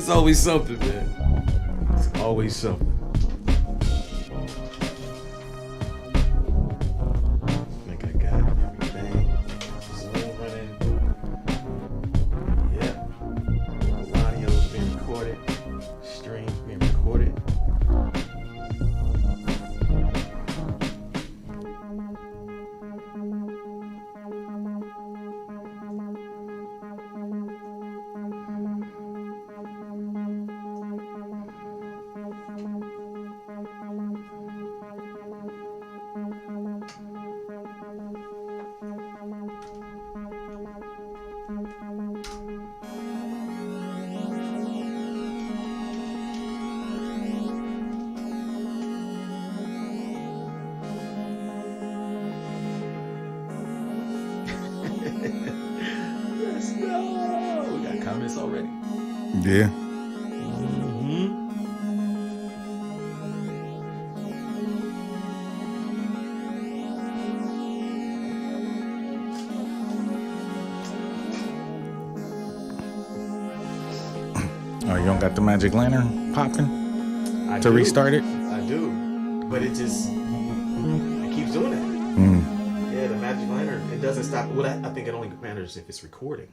It's always something, man. It's always something. I think I got everything. Zoom running. Yep. Audio's being recorded. Stream being recorded. Let's go. We got comments already. Yeah. Oh, you don't got the magic lantern popping to restart it? I do, but it keeps doing it. Yeah, the magic lantern, it doesn't stop. Well, I think it only matters if it's recording.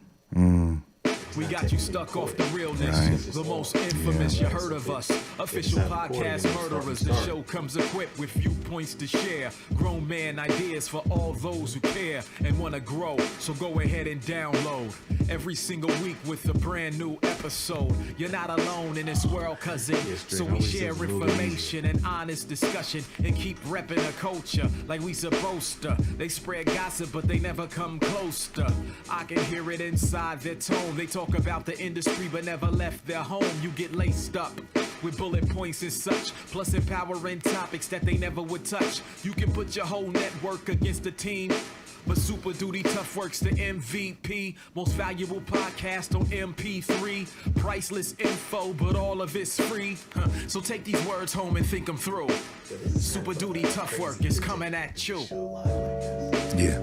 We got you stuck off the realness, Right. the most infamous. You heard of us, official podcast murderers. The show comes equipped with viewpoints to share, grown man ideas for all those who care and want to grow. So go ahead and download every single week with a brand new episode. You're not alone in this world, cousin. So we share information and honest discussion and keep repping the culture like we supposed to. They spread gossip, but they never come close to. I can hear it inside their tone. They talk about the industry but never left their home. You get laced up with bullet points and such, plus empowering topics that they never would touch. You can put your whole network against the team, but Super Duty Tough Work's the MVP. Most valuable podcast on MP3. Priceless info, but all of it's free. So take these words home and think them through. Super Duty Tough Work is coming at you. Yeah.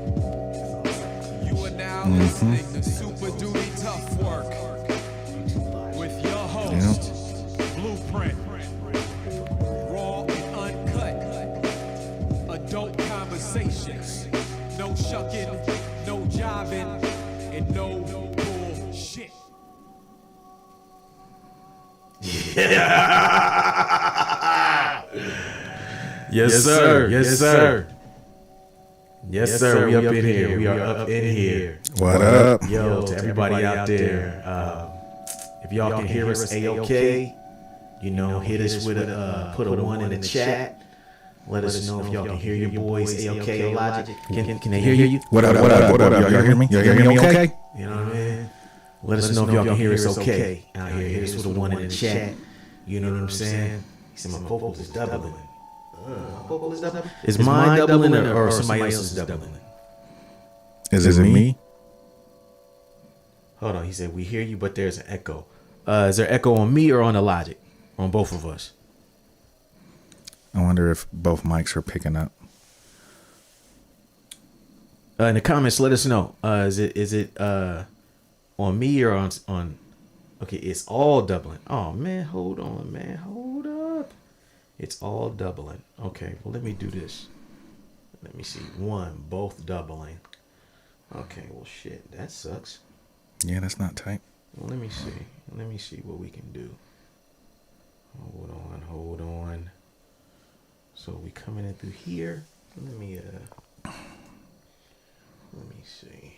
You are now listening to Super Duty Tough Work with your host, Blueprint. Raw and uncut. Adult conversations. No shucking, no jiving, and no bullshit. Yes, sir. Yes, sir. Yes, sir. We up in here. We are up in here. What up? Yo, to everybody out there, if y'all can hear us A-OK, you know, hit us with put a one in the chat. Let us know if y'all can hear your boys A-OK Logic. Can they hear you? What up? Y'all hear me? Y'all hear me okay? You know what I mean? Let us know if y'all can hear us okay out here. Hit us with a one in the chat. You know what I'm saying? He said my vocals is doubling. Vocal is doubling? Is mine doubling or somebody else is doubling? Is it me? Hold on. He said we hear you, but there's an echo. Is there echo on me or on the Logic? On both of us? I wonder if both mics are picking up. In the comments, let us know. Is it on me or on? Okay, it's all doubling. Oh man, hold on, man, hold up. It's all doubling. Okay, well let me do this. Let me see. One, both doubling. Okay, well shit, that sucks. Yeah, that's not tight. Well, let me see. Let me see what we can do. Hold on. So we coming in through here. Let me see.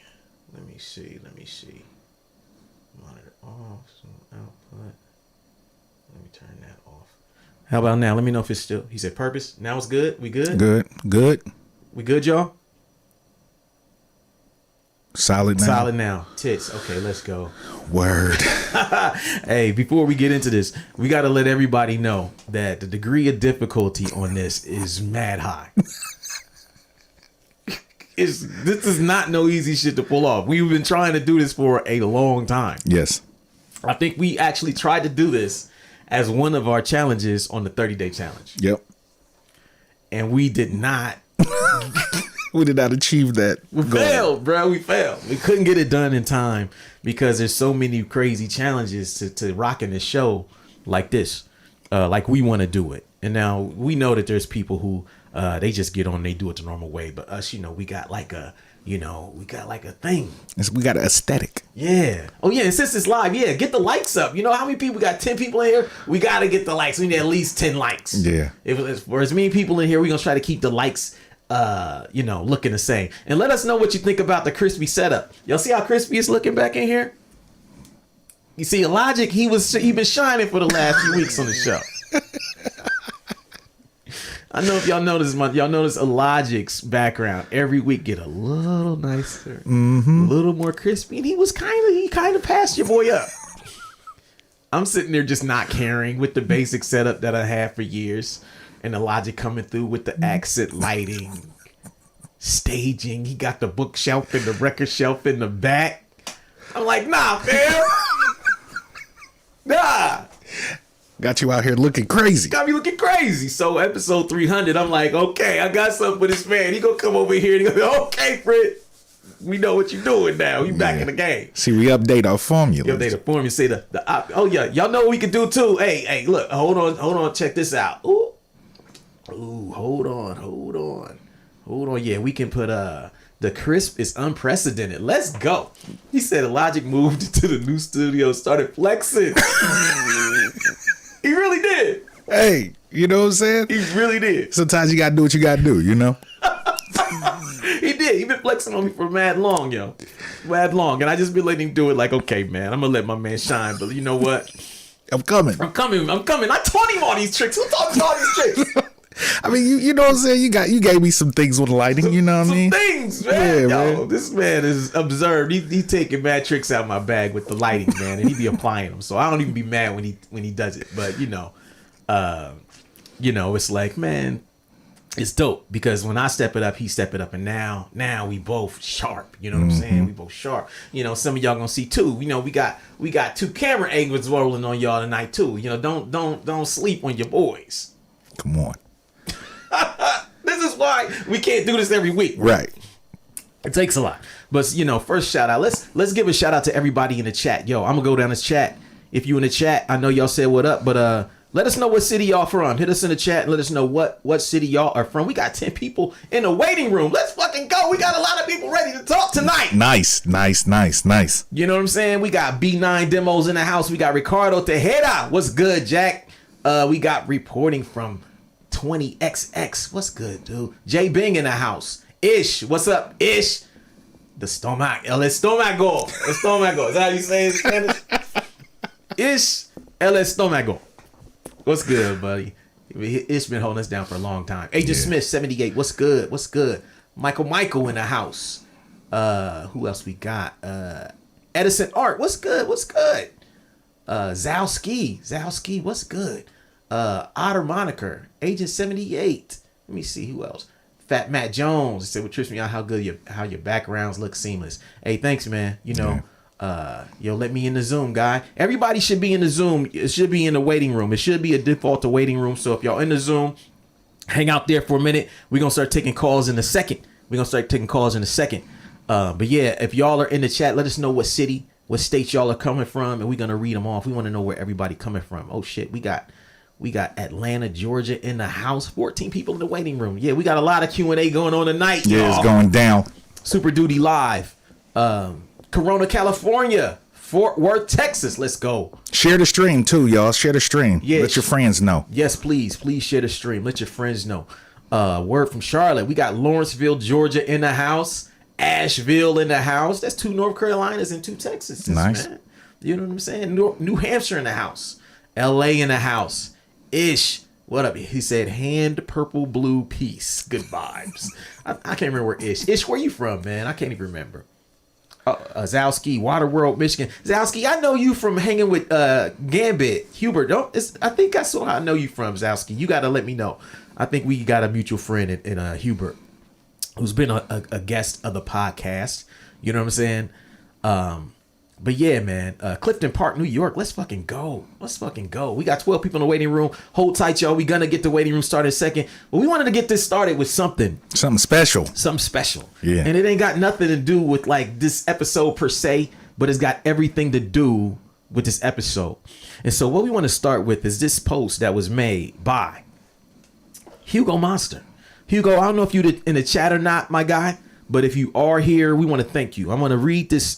Monitor off, so output. Let me turn that off. How about now? Let me know if it's still. He said purpose. Now it's good. We good? Good. We good, y'all? Solid now. Solid now. Tits. Okay, let's go. Word. Hey, before we get into this, we got to let everybody know that the degree of difficulty on this is mad high. This is not no easy shit to pull off. We've been trying to do this for a long time. Yes. I think we actually tried to do this as one of our challenges on the 30-day challenge. Yep. And we did not We did not achieve that. We failed, bro. We failed. We couldn't get it done in time because there's so many crazy challenges to rocking the show like this, like we want to do it. And now we know that there's people who they just get on, they do it the normal way. But us, we got like a thing. We got an aesthetic. Yeah. Oh yeah. And since it's live, yeah, get the likes up. You know how many people? We got 10 people in here. We gotta get the likes. We need at least 10 likes. Yeah. If for as many people in here, we're gonna try to keep the likes looking the same. And let us know what you think about the crispy setup. Y'all see how crispy is looking back in here? You see, Logic, he been shining for the last few weeks on the show. I know if y'all notice Logic's background every week get a little nicer, a little more crispy, and he kind of passed your boy up. I'm sitting there just not caring with the basic setup that I had for years, and the Logic coming through with the accent lighting, staging. He got the bookshelf and the record shelf in the back. I'm like, nah, fam. Nah. Got you out here looking crazy. Got me looking crazy. So episode 300, I'm like, okay, I got something for this man. He gonna come over here and he gonna be, okay, Fred, we know what you're doing now. You back in the game. See, we update our formula. You update the formula. Say oh yeah, y'all know what we can do too. Hey, look, hold on, check this out. Ooh, hold on. Yeah, we can put the crisp is unprecedented. Let's go. He said Logic moved into the new studio, started flexing. He really did. Hey, you know what I'm saying? He really did. Sometimes you gotta do what you gotta do, you know? He did. He been flexing on me for mad long, yo. Mad long. And I just been letting him do it like, okay, man, I'm gonna let my man shine. But you know what? I'm coming. I taught him all these tricks. Who taught me all these tricks? I mean, you know what I'm saying? You gave me some things with lighting, you know what I mean? Things, man. Yeah, Yo, man. this man is observed. He taking mad tricks out of my bag with the lighting, man, and he be applying them. So I don't even be mad when he does it. But it's like, man, it's dope because when I step it up, he step it up, and now we both sharp. You know what I'm saying? We both sharp. Some of y'all gonna see too. We got 2 camera angles rolling on y'all tonight too. Don't sleep on your boys. Come on. This is why we can't do this every week. Right. It takes a lot. But first shout out. Let's give a shout out to everybody in the chat. Yo, I'm gonna go down this chat. If you in the chat, I know y'all said what up, but let us know what city y'all from. Hit us in the chat and let us know what city y'all are from. We got 10 people in the waiting room. Let's fucking go. We got a lot of people ready to talk tonight. Nice. You know what I'm saying? We got B9 demos in the house. We got Ricardo Tejeda. What's good, Jack? We got reporting from 20XX. What's good, dude? J Bing in the house. Ish. What's up, Ish? The stomach. El estómago. Estómago. Is that how you say it in Spanish? Ish. El estómago. What's good, buddy? Ish been holding us down for a long time. Agent Smith, 78. What's good? Michael in the house. Who else we got? Edison Art. What's good? Zowski. What's good? Otter Moniker, Agent 78. Let me see who else. Fat Matt Jones. He said, "What trips me out how your backgrounds look seamless." Hey, thanks, man. Let me in the Zoom, guy. Everybody should be in the Zoom. It should be in the waiting room. It should be a default to waiting room. So if y'all in the Zoom, hang out there for a minute. We're gonna start taking calls in a second. But yeah, if y'all are in the chat, let us know what city, what state y'all are coming from, and we're gonna read them off. We want to know where everybody coming from. Oh shit, we got Atlanta, Georgia in the house. 14 people in the waiting room. Yeah, we got a lot of Q&A going on tonight. Yeah, y'all. It's going down. Super Duty Live. Corona, California. Fort Worth, Texas. Let's go. Share the stream too, y'all. Share the stream. Yeah. Let your friends know. Yes, please. Please share the stream. Let your friends know. Word from Charlotte. We got Lawrenceville, Georgia in the house. Asheville in the house. That's 2 North Carolinas and 2 Texas. Nice. Man. You know what I'm saying? New Hampshire in the house. LA in the house. Ish, what up? He said, hand purple blue peace. Good vibes. I can't remember where Ish, where you from, man? I can't even remember. Zowski, Waterworld, Michigan. Zowski, I know you from hanging with Gambit, Hubert. I think that's where I know you from, Zowski. You got to let me know. I think we got a mutual friend in Hubert, who's been a guest of the podcast. You know what I'm saying? But yeah, man, Clifton Park, New York. Let's fucking go. Let's fucking go. We got 12 people in the waiting room. Hold tight, y'all. We gonna get the waiting room started in a second. But we wanted to get this started with something special. Something special. Yeah. And it ain't got nothing to do with like this episode per se, but it's got everything to do with this episode. And so what we want to start with is this post that was made by Hugo Monster. Hugo, I don't know if you in the chat or not, my guy, but if you are here, we want to thank you. I'm going to read this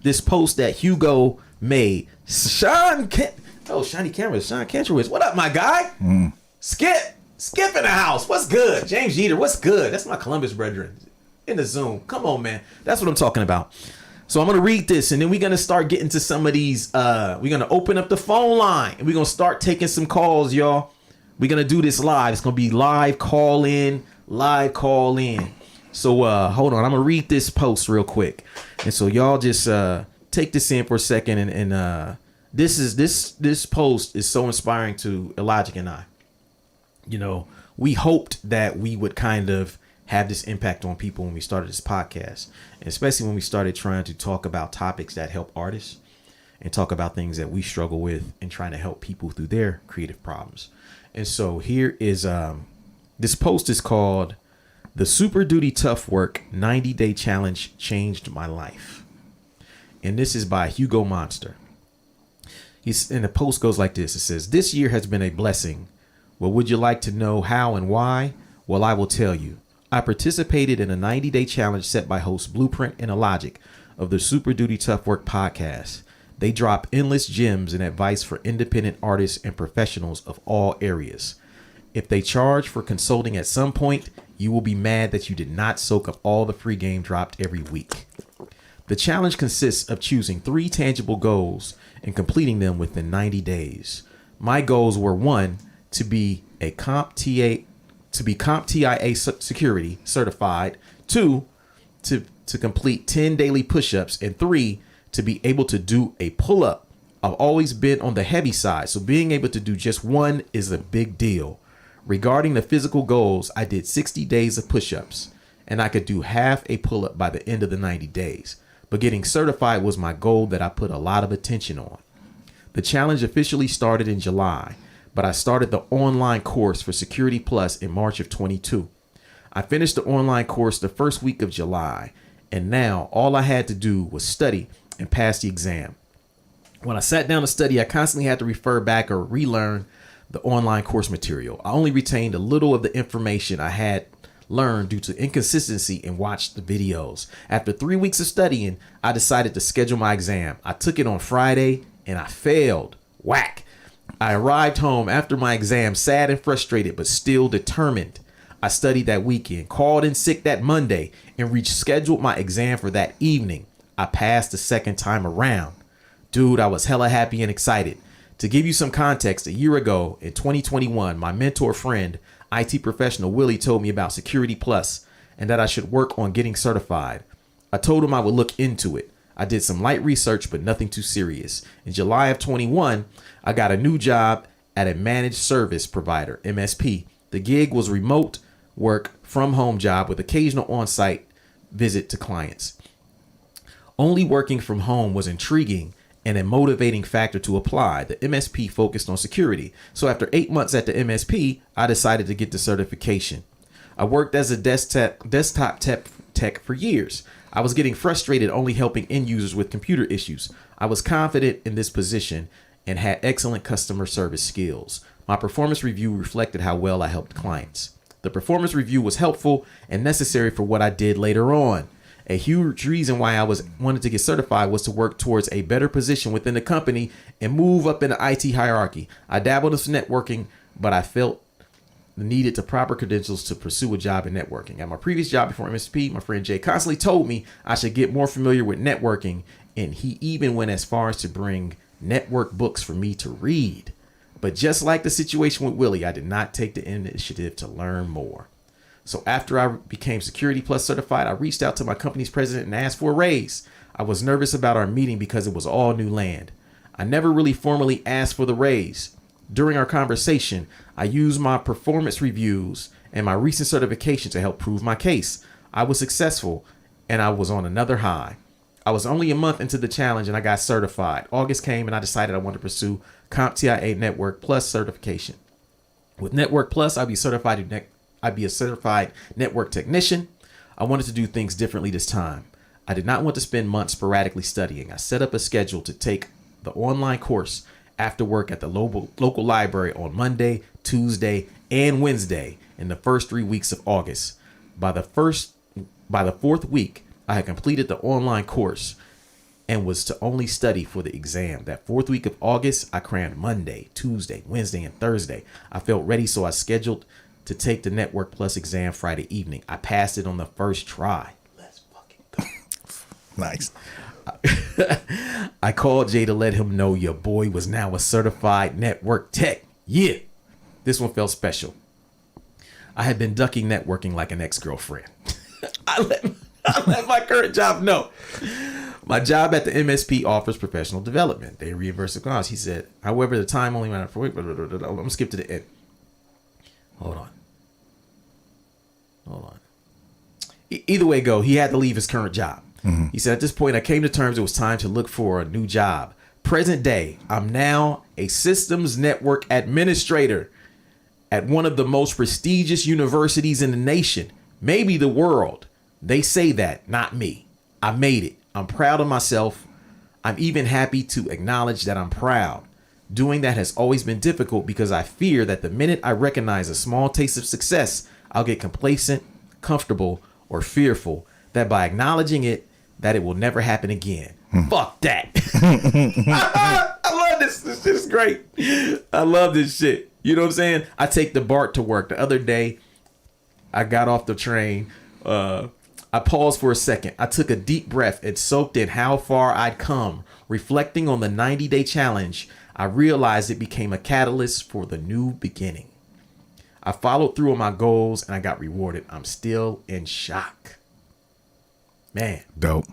this post that Hugo made. Shiny Cameras, Sean Kantrowitz. What up, my guy? Skip in the house. What's good? James Jeter, what's good? That's my Columbus brethren in the Zoom. Come on, man. That's what I'm talking about. So I'm going to read this, and then we're going to start getting to some of these. We're going to open up the phone line, and we're going to start taking some calls, y'all. We're going to do this live. It's going to be live call in. So hold on. I'm going to read this post real quick. And so y'all just take this in for a second. And this post is so inspiring to Elijah and I. You know, we hoped that we would kind of have this impact on people when we started this podcast, and especially when we started trying to talk about topics that help artists and talk about things that we struggle with and trying to help people through their creative problems. And so here is this post is called "The Super Duty Tough Work 90-Day Challenge Changed My Life." And this is by Hugo Monster. And the post goes like this. It says, "This year has been a blessing. Well, would you like to know how and why? Well, I will tell you. I participated in a 90-day challenge set by hosts Blueprint and Illogic of the Super Duty Tough Work podcast. They drop endless gems and advice for independent artists and professionals of all areas. If they charge for consulting at some point, you will be mad that you did not soak up all the free game dropped every week. The challenge consists of choosing 3 tangible goals and completing them within 90 days. My goals were 1, to be a CompTIA security certified, 2, to complete 10 daily push-ups, and 3, to be able to do a pull-up. I've always been on the heavy side, so being able to do just 1 is a big deal. Regarding the physical goals, I did 60 days of push-ups, and I could do half a pull-up by the end of the 90 days. But getting certified was my goal that I put a lot of attention on. The challenge officially started in July, but I started the online course for Security Plus in March of 22. I finished the online course the first week of July, and now all I had to do was study and pass the exam. When I sat down to study, I constantly had to refer back or relearn the online course material. I only retained a little of the information I had learned due to inconsistency and watched the videos. After 3 weeks of studying, I decided to schedule my exam. I took it on Friday and I failed. Whack. I arrived home after my exam, sad and frustrated, but still determined. I studied that weekend, called in sick that Monday, and rescheduled my exam for that evening. I passed the second time around. Dude, I was hella happy and excited. To give you some context, a year ago in 2021, my mentor friend, IT professional Willie, told me about Security Plus and that I should work on getting certified. I told him I would look into it. I did some light research, but nothing too serious. In July of 21, I got a new job at a managed service provider, MSP. The gig was remote work from home job with occasional on-site visit to clients. Only working from home was intriguing and a motivating factor to apply. The MSP focused on security. So after 8 months at the MSP, I decided to get the certification. I worked as a desktop tech for years. I was getting frustrated only helping end users with computer issues. I was confident in this position and had excellent customer service skills. My performance review reflected how well I helped clients. The performance review was helpful and necessary for what I did later on. A huge reason why I wanted to get certified was to work towards a better position within the company and move up in the IT hierarchy. I dabbled in some networking, but I felt needed the proper credentials to pursue a job in networking. At my previous job before MSP, my friend Jay constantly told me I should get more familiar with networking, and he even went as far as to bring network books for me to read. But just like the situation with Willie, I did not take the initiative to learn more. So after I became Security Plus certified, I reached out to my company's president and asked for a raise. I was nervous about our meeting because it was all new land. I never really formally asked for the raise. During our conversation, I used my performance reviews and my recent certification to help prove my case. I was successful and I was on another high. I was only a month into the challenge and I got certified. August came and I decided I wanted to pursue CompTIA Network Plus certification. With Network Plus, I'd be a certified network technician. I wanted to do things differently this time. I did not want to spend months sporadically studying. I set up a schedule to take the online course after work at the local library on Monday, Tuesday, and Wednesday in the first 3 weeks of August. By the fourth week, I had completed the online course and was to only study for the exam. That fourth week of August, I crammed Monday, Tuesday, Wednesday, and Thursday. I felt ready, so I scheduled to take the Network Plus exam Friday evening. I passed it on the first try. Let's fucking go. Nice. I called Jay to let him know your boy was now a certified network tech. Yeah, this one felt special. I had been ducking networking like an ex-girlfriend. I let my current job know. My job at the MSP offers professional development. They reimburse the cost. He said, however, the time only matters for week. I'm gonna skip to the end. Hold on. Either way go, he had to leave his current job. Mm-hmm. He said, at this point, I came to terms it was time to look for a new job. Present day, I'm now a systems network administrator at one of the most prestigious universities in the nation, maybe the world. They say that, not me. I made it. I'm proud of myself. I'm even happy to acknowledge that I'm proud. Doing that has always been difficult because I fear that the minute I recognize a small taste of success, I'll get complacent, comfortable, or fearful that by acknowledging it, that it will never happen again. Fuck that. I love this. This shit is great. I love this shit. You know what I'm saying? I take the BART to work. The other day, I got off the train. I paused for a second. I took a deep breath and soaked in how far I'd come. Reflecting on the 90-day challenge, I realized it became a catalyst for the new beginning. I followed through on my goals and I got rewarded. I'm still in shock. Man. Dope.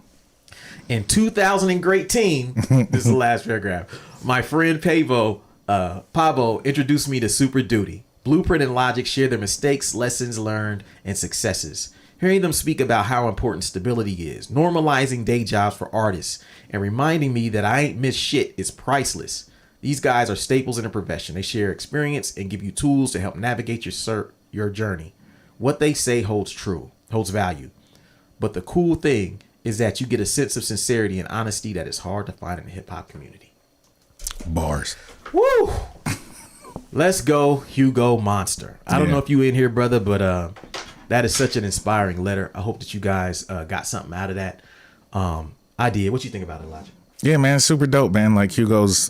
In 2018, this is the last paragraph, my friend Pavo introduced me to Super Duty. Blueprint and Logic share their mistakes, lessons learned, and successes. Hearing them speak about how important stability is, normalizing day jobs for artists, and reminding me that I ain't missed shit is priceless. These guys are staples in the profession. They share experience and give you tools to help navigate your journey. What they say holds true, holds value. But the cool thing is that you get a sense of sincerity and honesty that is hard to find in the hip hop community. Bars. Woo! Let's go, Hugo Monster. I don't know if you in here, brother, but that is such an inspiring letter. I hope that you guys got something out of that. I did. What you think about it, Elijah? Yeah, man, super dope, man. Like Hugo's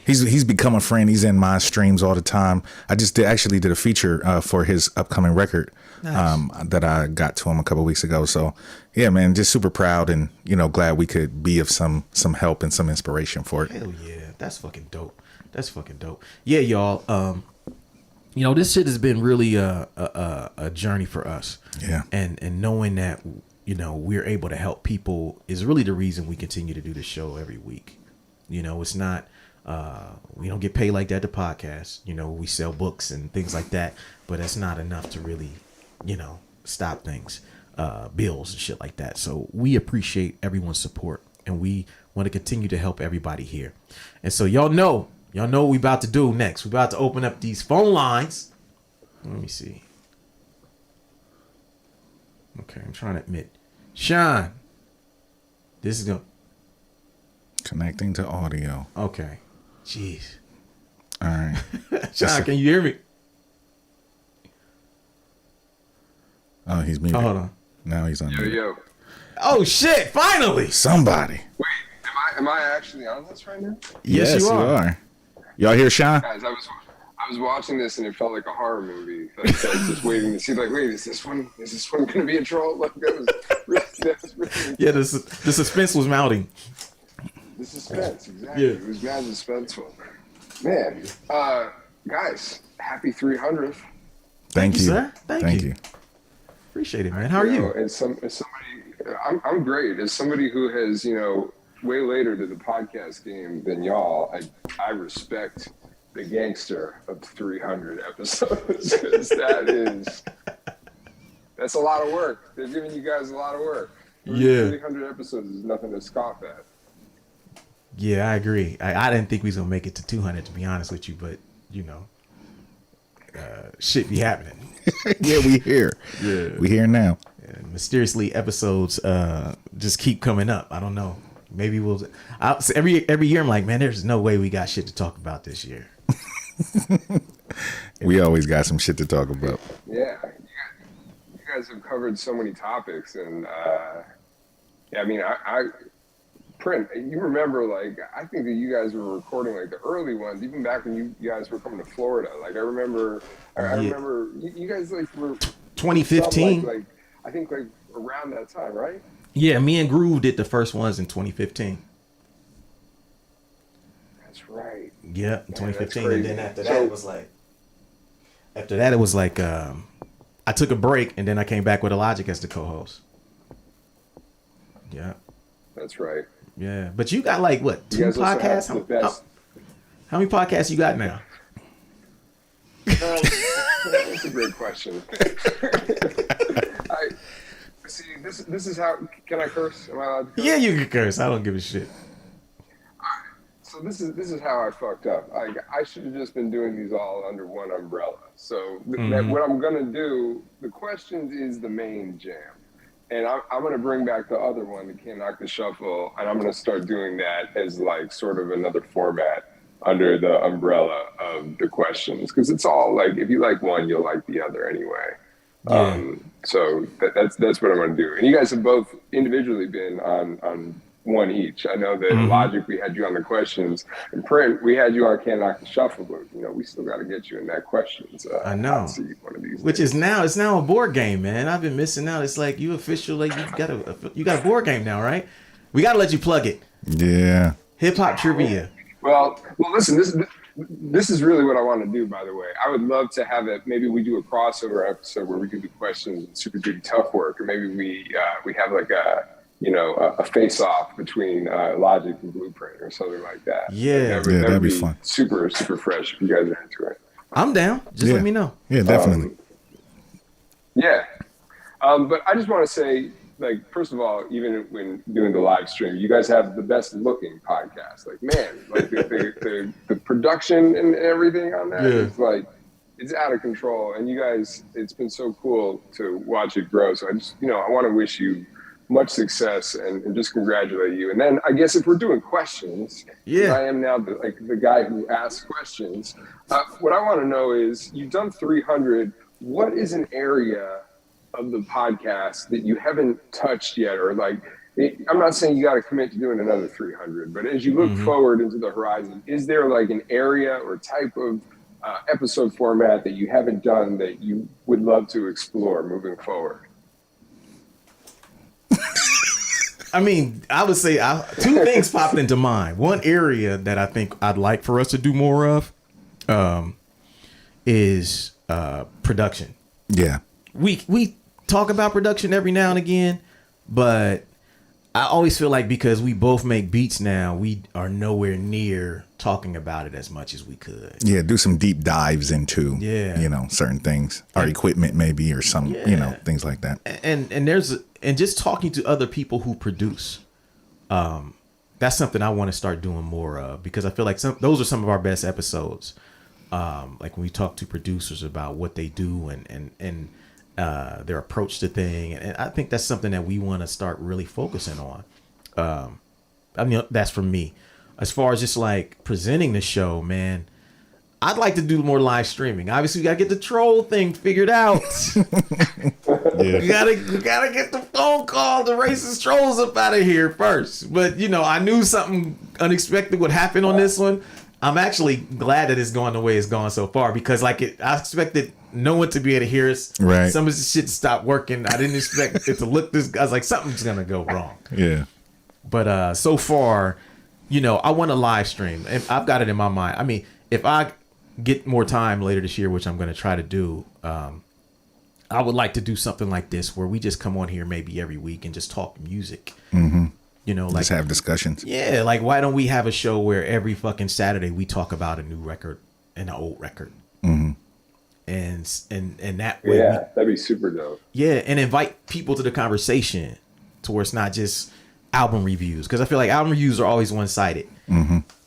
he's become a friend. He's in my streams all the time. I just actually did a feature for his upcoming record. Nice. That I got to him a couple weeks ago. So yeah, man, just super proud and glad we could be of some help and some inspiration for it. Hell yeah, that's fucking dope. That's fucking dope. Yeah, y'all. This shit has been really a journey for us. Yeah, and knowing that we're able to help people is really the reason we continue to do the show every week. It's not we don't get paid like that to podcast. We sell books and things like that, but that's not enough to really stop things, bills and shit like that. So we appreciate everyone's support and we want to continue to help everybody here. And so y'all know what we about to do next. We're about to open up these phone lines. Let me see. Okay, I'm trying to admit. Sean, this is going connecting to audio. Okay. Jeez. All right. Sean, can you hear me? Oh, he's muted. Oh, hold on. Now he's on. Yo. Oh shit! Finally. Somebody. Wait, am I actually on this right now? Yes, you are. Y'all hear Sean? Guys, I was watching this and it felt like a horror movie. Like, I was just waiting to see. Like, wait, is this one gonna be a troll? Like, that was really yeah. The suspense was mounting. The suspense, exactly. Yeah. It was mad suspenseful. Man, guys, happy 300th. Thank you, sir. Thank you. you. Appreciate it, man. How are you? As somebody, I'm great. As somebody who has, way later to the podcast game than y'all, I respect the gangster of 300 episodes because that's a lot of work. They're giving you guys a lot of work. Yeah. 300 episodes is nothing to scoff at. Yeah, I agree. I didn't think we was gonna make it to 200, to be honest with you, but you know, shit be happening. Yeah, we here. Yeah. We here now. And mysteriously, episodes just keep coming up. I don't know. Maybe we'll. Every year, I'm like, man, there's no way we got shit to talk about this year. We always got some shit to talk about. Yeah, you guys have covered so many topics, and yeah, I mean, I Print, you remember, like, I think that you guys were recording like the early ones, even back when you guys were coming to Florida. Like, I remember you guys like were 2015. like I think like around that time, right? Yeah, me and Groove did the first ones in 2015. That's right. Yeah, in 2015, and then after that, So- it was like. After that, it was like I took a break, and then I came back with Logic as the co-host. Yeah, That's right. yeah. But you got like what, You 2 guys also have podcasts? the best. How many podcasts you got now? That's a great question. I see. This is how. Can I curse? Am I allowed to curse? Yeah, you can curse. I don't give a shit. So this is how I fucked up. I should have just been doing these all under one umbrella. So what I'm gonna do, the questions is the main jam, and I'm gonna bring back the other one, the Can't Knock the Shuffle, and I'm gonna start doing that as like sort of another format under the umbrella of the questions, because it's all like, if you like one, you'll like the other anyway. Yeah. So that's what I'm gonna do. And you guys have both individually been on one each. I know that Logic, we had you on the questions, and Print, we had you on Can't Knock the Shuffle, but you know, we still got to get you in that questions. I know. seat one of these Which days. is now, it's now a board game, man. I've been missing out. It's like you official, like you got a board game now, right? We got to let you plug it. Yeah. Hip hop trivia. Well, listen, this is really what I want to do, by the way. I would love to have it. Maybe we do a crossover episode where we do the questions and Super Duty Tough Work, or maybe we have like a face-off between Logic and Blueprint or something like that. Yeah. That'd be fun. Super, super fresh if you guys are into it. I'm down. Just let me know. Yeah, definitely. Yeah. But I just want to say, like, first of all, even when doing the live stream, you guys have the best looking podcast. Like, man, like the production and everything on that is like, it's out of control. And you guys, it's been so cool to watch it grow. So I just, I want to wish you much success and just congratulate you. And then I guess if we're doing questions, I am now the guy who asks questions. What I want to know is, you've done 300. What is an area of the podcast that you haven't touched yet? Or like, I'm not saying you got to commit to doing another 300, but as you look forward into the horizon, is there like an area or type of episode format that you haven't done that you would love to explore moving forward? I mean, I would say 2 things popped into mind. One area that I think I'd like for us to do more of is production. Yeah. We talk about production every now and again, but I always feel like because we both make beats now, we are nowhere near talking about it as much as we could. Yeah, do some deep dives into, certain things, our equipment maybe, or some, things like that. And just talking to other people who produce, that's something I want to start doing more of, because I feel like those are some of our best episodes. Like when we talk to producers about what they do and their approach to thing, and I think that's something that we want to start really focusing on. I mean, that's for me. As far as just like presenting the show, man, I'd like to do more live streaming. Obviously, we gotta get the troll thing figured out. We gotta get the phone call, the racist trolls up out of here first. But I knew something unexpected would happen on this one. I'm actually glad that it's gone the way it's gone so far, because I expected no one to be able to hear us. Right. Some of this shit stopped working. I didn't expect it to look this. I was like, something's gonna go wrong. Yeah. But so far, I want to live stream, and I've got it in my mind. I mean, if I get more time later this year, which I'm going to try to do, I would like to do something like this where we just come on here maybe every week and just talk music. Mm-hmm. Like, just have discussions. Yeah, like why don't we have a show where every fucking Saturday we talk about a new record and an old record, and that way, that'd be super dope. Yeah, and invite people to the conversation. to where it's not just album reviews, because I feel like album reviews are always one-sided.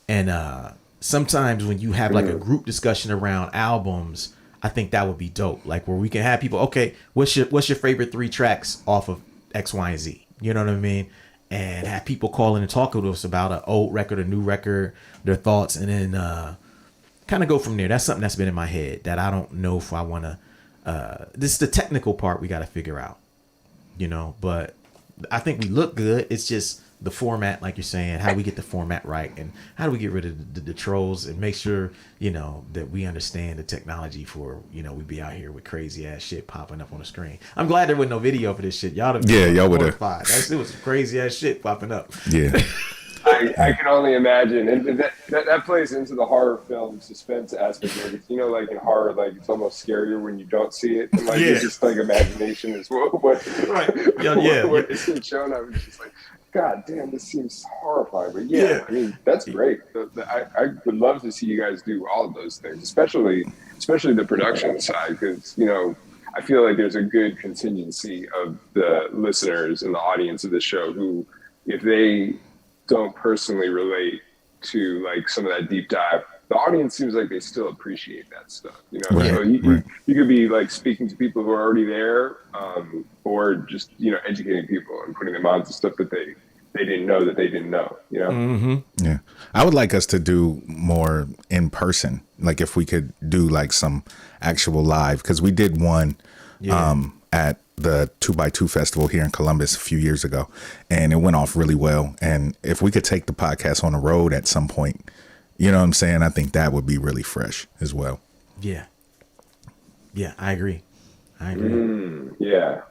And sometimes when you have like a group discussion around albums, I think that would be dope. Like where we can have people, okay, what's your favorite 3 tracks off of X, Y, and Z? You know what I mean? And have people call in and talk to us about an old record, a new record, their thoughts, and then kind of go from there. That's something that's been in my head that I don't know if I want to. This is the technical part we got to figure out, you know. But I think we look good. It's just the format, like you're saying, how we get the format right, and how do we get rid of the trolls and make sure, you know, that we understand the technology for, you know, we be out here with crazy ass shit popping up on the screen. I'm glad there wasn't no video for this shit. Y'all y'all would have. That shit was some crazy ass shit popping up. Yeah. I can only imagine, and that plays into the horror film suspense aspect of it. You know, like in horror, like it's almost scarier when you don't see it, and like it's just like imagination is what is being shown. I was just like, God damn, this seems horrifying. But I mean, that's great. I would love to see you guys do all of those things, especially the production side, because, you know, I feel like there's a good contingency of the listeners and the audience of the show who, if they don't personally relate to like some of that deep dive, the audience seems like they still appreciate that stuff, you know. So you could be like speaking to people who are already there, or just, you know, educating people and putting them on to stuff that they didn't know that they didn't know, you know. Yeah, I would like us to do more in person, like if we could do like some actual live, because we did one at the 2x2 festival here in Columbus a few years ago, and it went off really well. And if we could take the podcast on the road at some point, you know what I'm saying, I think that would be really fresh as well. Yeah, I agree. Yeah.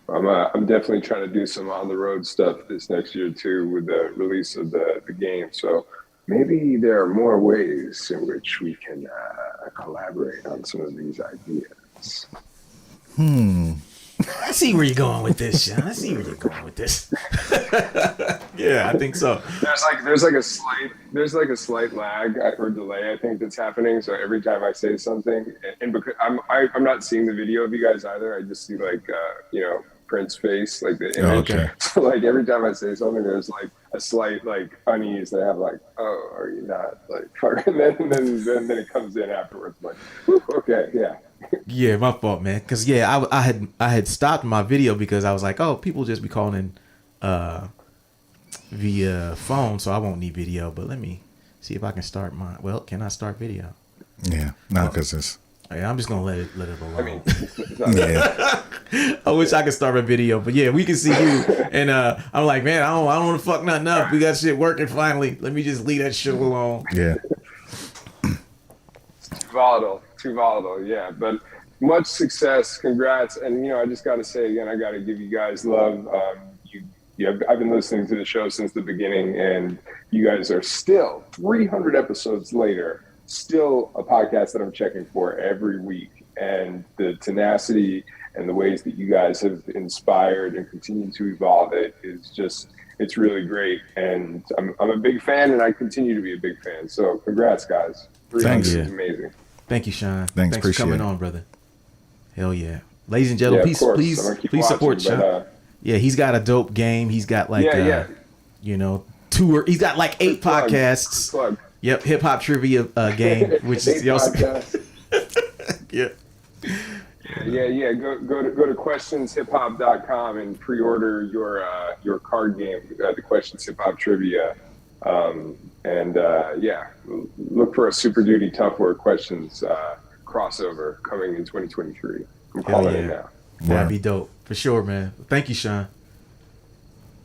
I'm definitely trying to do some on the road stuff this next year too, with the release of the game. So maybe there are more ways in which we can collaborate on some of these ideas. I see where you're going with this, Sean. I see where you're going with this. Yeah, I think so. There's like a slight lag or delay, I think, that's happening. So every time I say something, and because I'm not seeing the video of you guys either, I just see like you know, Prince's face, like the image. Okay. So like every time I say something, there's like a slight like unease. They have like, oh, are you not like? And then it comes in afterwards, like, whew, okay, yeah. Yeah, my fault, man. Because I had stopped my video because I was like, oh, people just be calling via phone, so I won't need video. But let me see if I can start mine. Well, can I start video? Yeah, no, because it's. Yeah, I'm just gonna let it alone. I mean, I wish I could start a video, but yeah, we can see you. And I'm like, man, I don't want to fuck nothing up. We got shit working finally. Let me just leave that shit alone. Yeah. Too volatile, yeah. But much success, congrats, and you know, I just got to say again, I got to give you guys love. I've been listening to the show since the beginning, and you guys are still 300 episodes later, still a podcast that I'm checking for every week, and the tenacity and the ways that you guys have inspired and continue to evolve it is just, it's really great, and I'm a big fan, and I continue to be a big fan. So congrats, guys. Thanks. It's amazing. Thank you, Sean. Thanks for coming on, brother. Hell yeah. Ladies and gentlemen, please support Sean. Yeah, he's got a dope game. He's got like you know, tour. He's got like 8 podcasts. Yep, hip hop trivia game, which is also yeah. Go to questionshiphop.com and pre-order your card game, the Questions Hip Hop Trivia. Look for a Super Duty Tough Word Questions crossover coming in 2023. I'm calling it now. That'd be dope for sure, man. Thank you, Sean.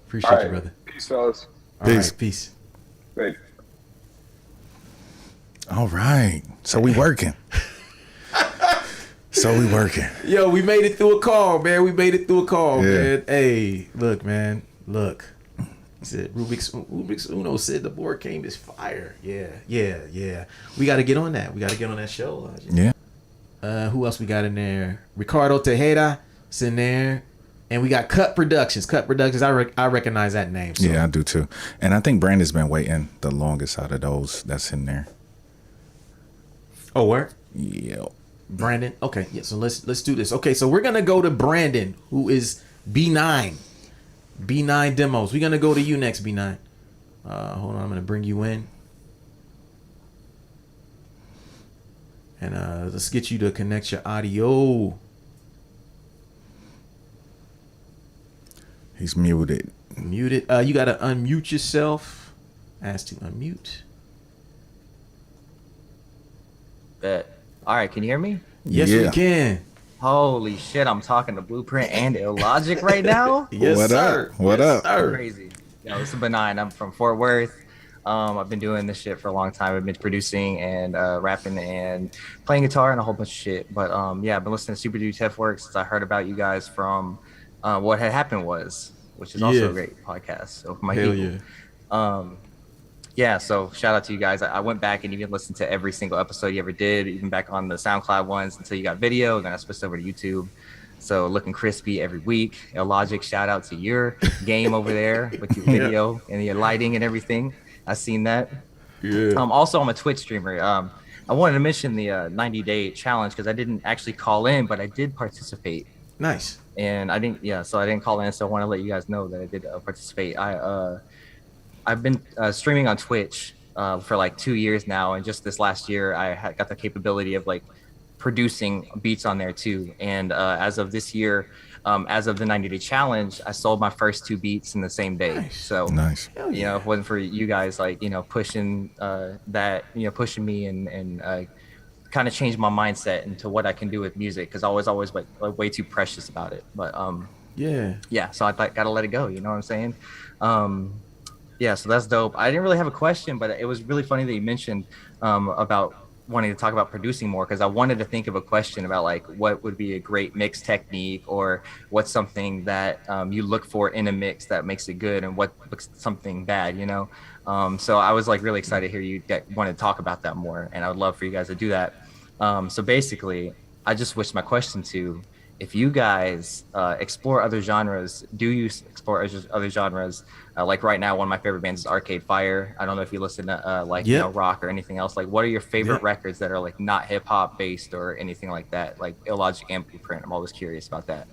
Appreciate you, brother. Peace, fellas. All right, peace. Thanks. All right. So we working. Yo, we made it through a call, man. Man. Hey, look, man. Look. He said Rubik's Uno said the board game is fire. Yeah. We got to get on that. We got to get on that show. Yeah. Who else we got in there? Ricardo Tejeda is in there. And we got Cut Productions. I recognize that name. So. Yeah, I do too. And I think Brandon's been waiting the longest out of those that's in there. Oh, where? Yeah. Brandon. Okay. Yeah. So let's do this. Okay. So we're gonna go to Brandon, who is B9. B9 demos. We're gonna go to you next, B9. Hold on, I'm gonna bring you in. And let's get you to connect your audio. He's muted. Muted. You gotta unmute yourself. Ask to unmute. Bet. All right, can you hear me? Yes, Yeah. we can. Holy shit, I'm talking to Blueprint and Illogic right now. Yes, What sir. up? What Yes, up? sir. Crazy. Yo, this is Benign. I'm from Fort Worth. I've been doing this shit for a long time. I've been producing and rapping and playing guitar and a whole bunch of shit. But yeah, I've been listening to Super Dude Tef Works since I heard about you guys from What Had Happened Was, which is also Yeah. a great podcast. So for my Hell people. yeah. Yeah, so shout out to you guys. I went back and even listened to every single episode you ever did, even back on the SoundCloud ones until you got video, and then I switched over to YouTube. So looking crispy every week. Illogic, shout out to your game over there with your video and your lighting and everything. I seen that. Yeah. Also, I'm a Twitch streamer. I wanted to mention the 90-day challenge because I didn't actually call in, but I did participate. Nice. And I didn't, so I didn't call in. So I want to let you guys know that I did participate. I've been streaming on Twitch for like 2 years now, and just this last year, I got the capability of like producing beats on there too. And as of this year, as of the 90-day challenge, I sold my first 2 beats in the same day. Nice. So Nice. Hell you know, if it wasn't for you guys, like pushing that, pushing me and kind of changed my mindset into what I can do with music, because I was always like way too precious about it. But Yeah. so I thought gotta let it go. You know what I'm saying? Yeah, so that's dope. I didn't really have a question, but it was really funny that you mentioned about wanting to talk about producing more, because I wanted to think of a question about like what would be a great mix technique, or what's something that you look for in a mix that makes it good, and what looks something bad, so I was like really excited to hear you want to talk about that more, and I would love for you guys to do that. So basically, I just switched my question to, if you guys explore other genres, do you explore other genres? Like right now, one of my favorite bands is Arcade Fire. I don't know if you listen to rock or anything else. Like, what are your favorite records that are like not hip hop based or anything like that? Like Illogic and Blueprint. I'm always curious about that,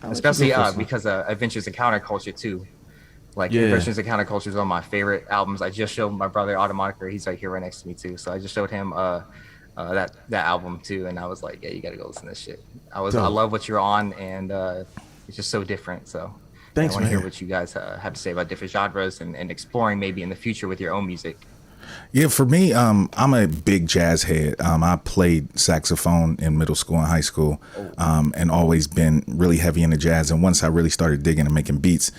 especially because Adventures in Counterculture too. Like Adventures in Counterculture is one of my favorite albums. I just showed my brother Automonica. He's right here right next to me too. So I just showed him that album too, and I was like, yeah, you gotta go listen to this shit. I love what you're on, and it's just so different. So Thanks, I want to man. hear what you guys have to say about different genres and exploring maybe in the future with your own music. Yeah, for me, I'm a big jazz head. I played saxophone in middle school and high school, and always been really heavy into jazz. And once I really started digging and making beats,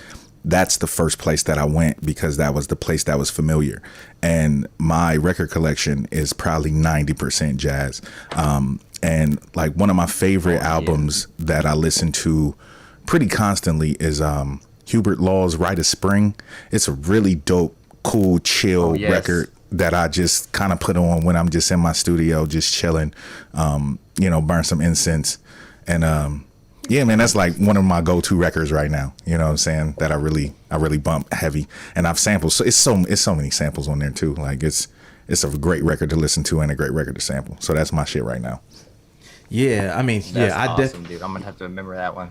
that's the first place that I went, because that was the place that was familiar. And my record collection is probably 90% jazz. And like one of my favorite albums that I listen to pretty constantly is Hubert Law's Rite of Spring. It's a really dope, cool, chill record that I just kind of put on when I'm just in my studio, just chilling, burn some incense. And yeah, man, that's like one of my go-to records right now. You know what I'm saying? That I really bump heavy, and I've sampled. So it's so many samples on there too. Like it's a great record to listen to and a great record to sample. So that's my shit right now. Yeah, I mean, That's I awesome, dude. I'm gonna have to remember that one.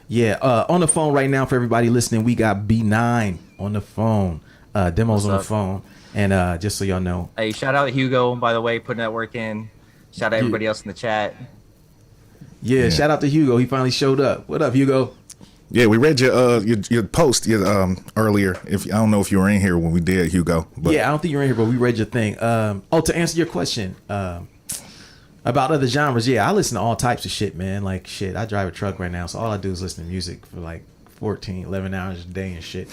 Yeah, on the phone right now for everybody listening, we got B9 on the phone, demos What's on up? the phone, and just so y'all know, Hey, shout out Hugo, by the way, putting that work in. Shout out everybody else in the chat. yeah, shout out to Hugo, he finally showed up. What up, Hugo? Yeah, we read your post earlier. I don't know if you were in here when we did, Hugo. But Yeah, I don't think you're in here, but we read your thing. To answer your question, about other genres, I listen to all types of shit, man. Like shit, I drive a truck right now, so all I do is listen to music for like 11 hours a day and shit.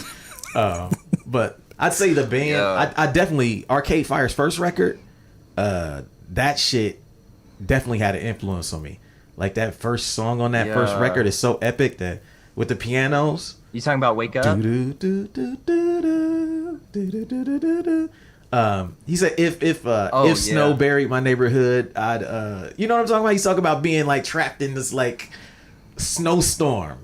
But I'd say the band, I definitely, Arcade Fire's first record, that shit definitely had an influence on me. Like that first song on that first record is so epic that with the pianos. You talking about Wake Up? He said if snow buried my neighborhood, I'd you know what I'm talking about? He's talking about being like trapped in this like snowstorm.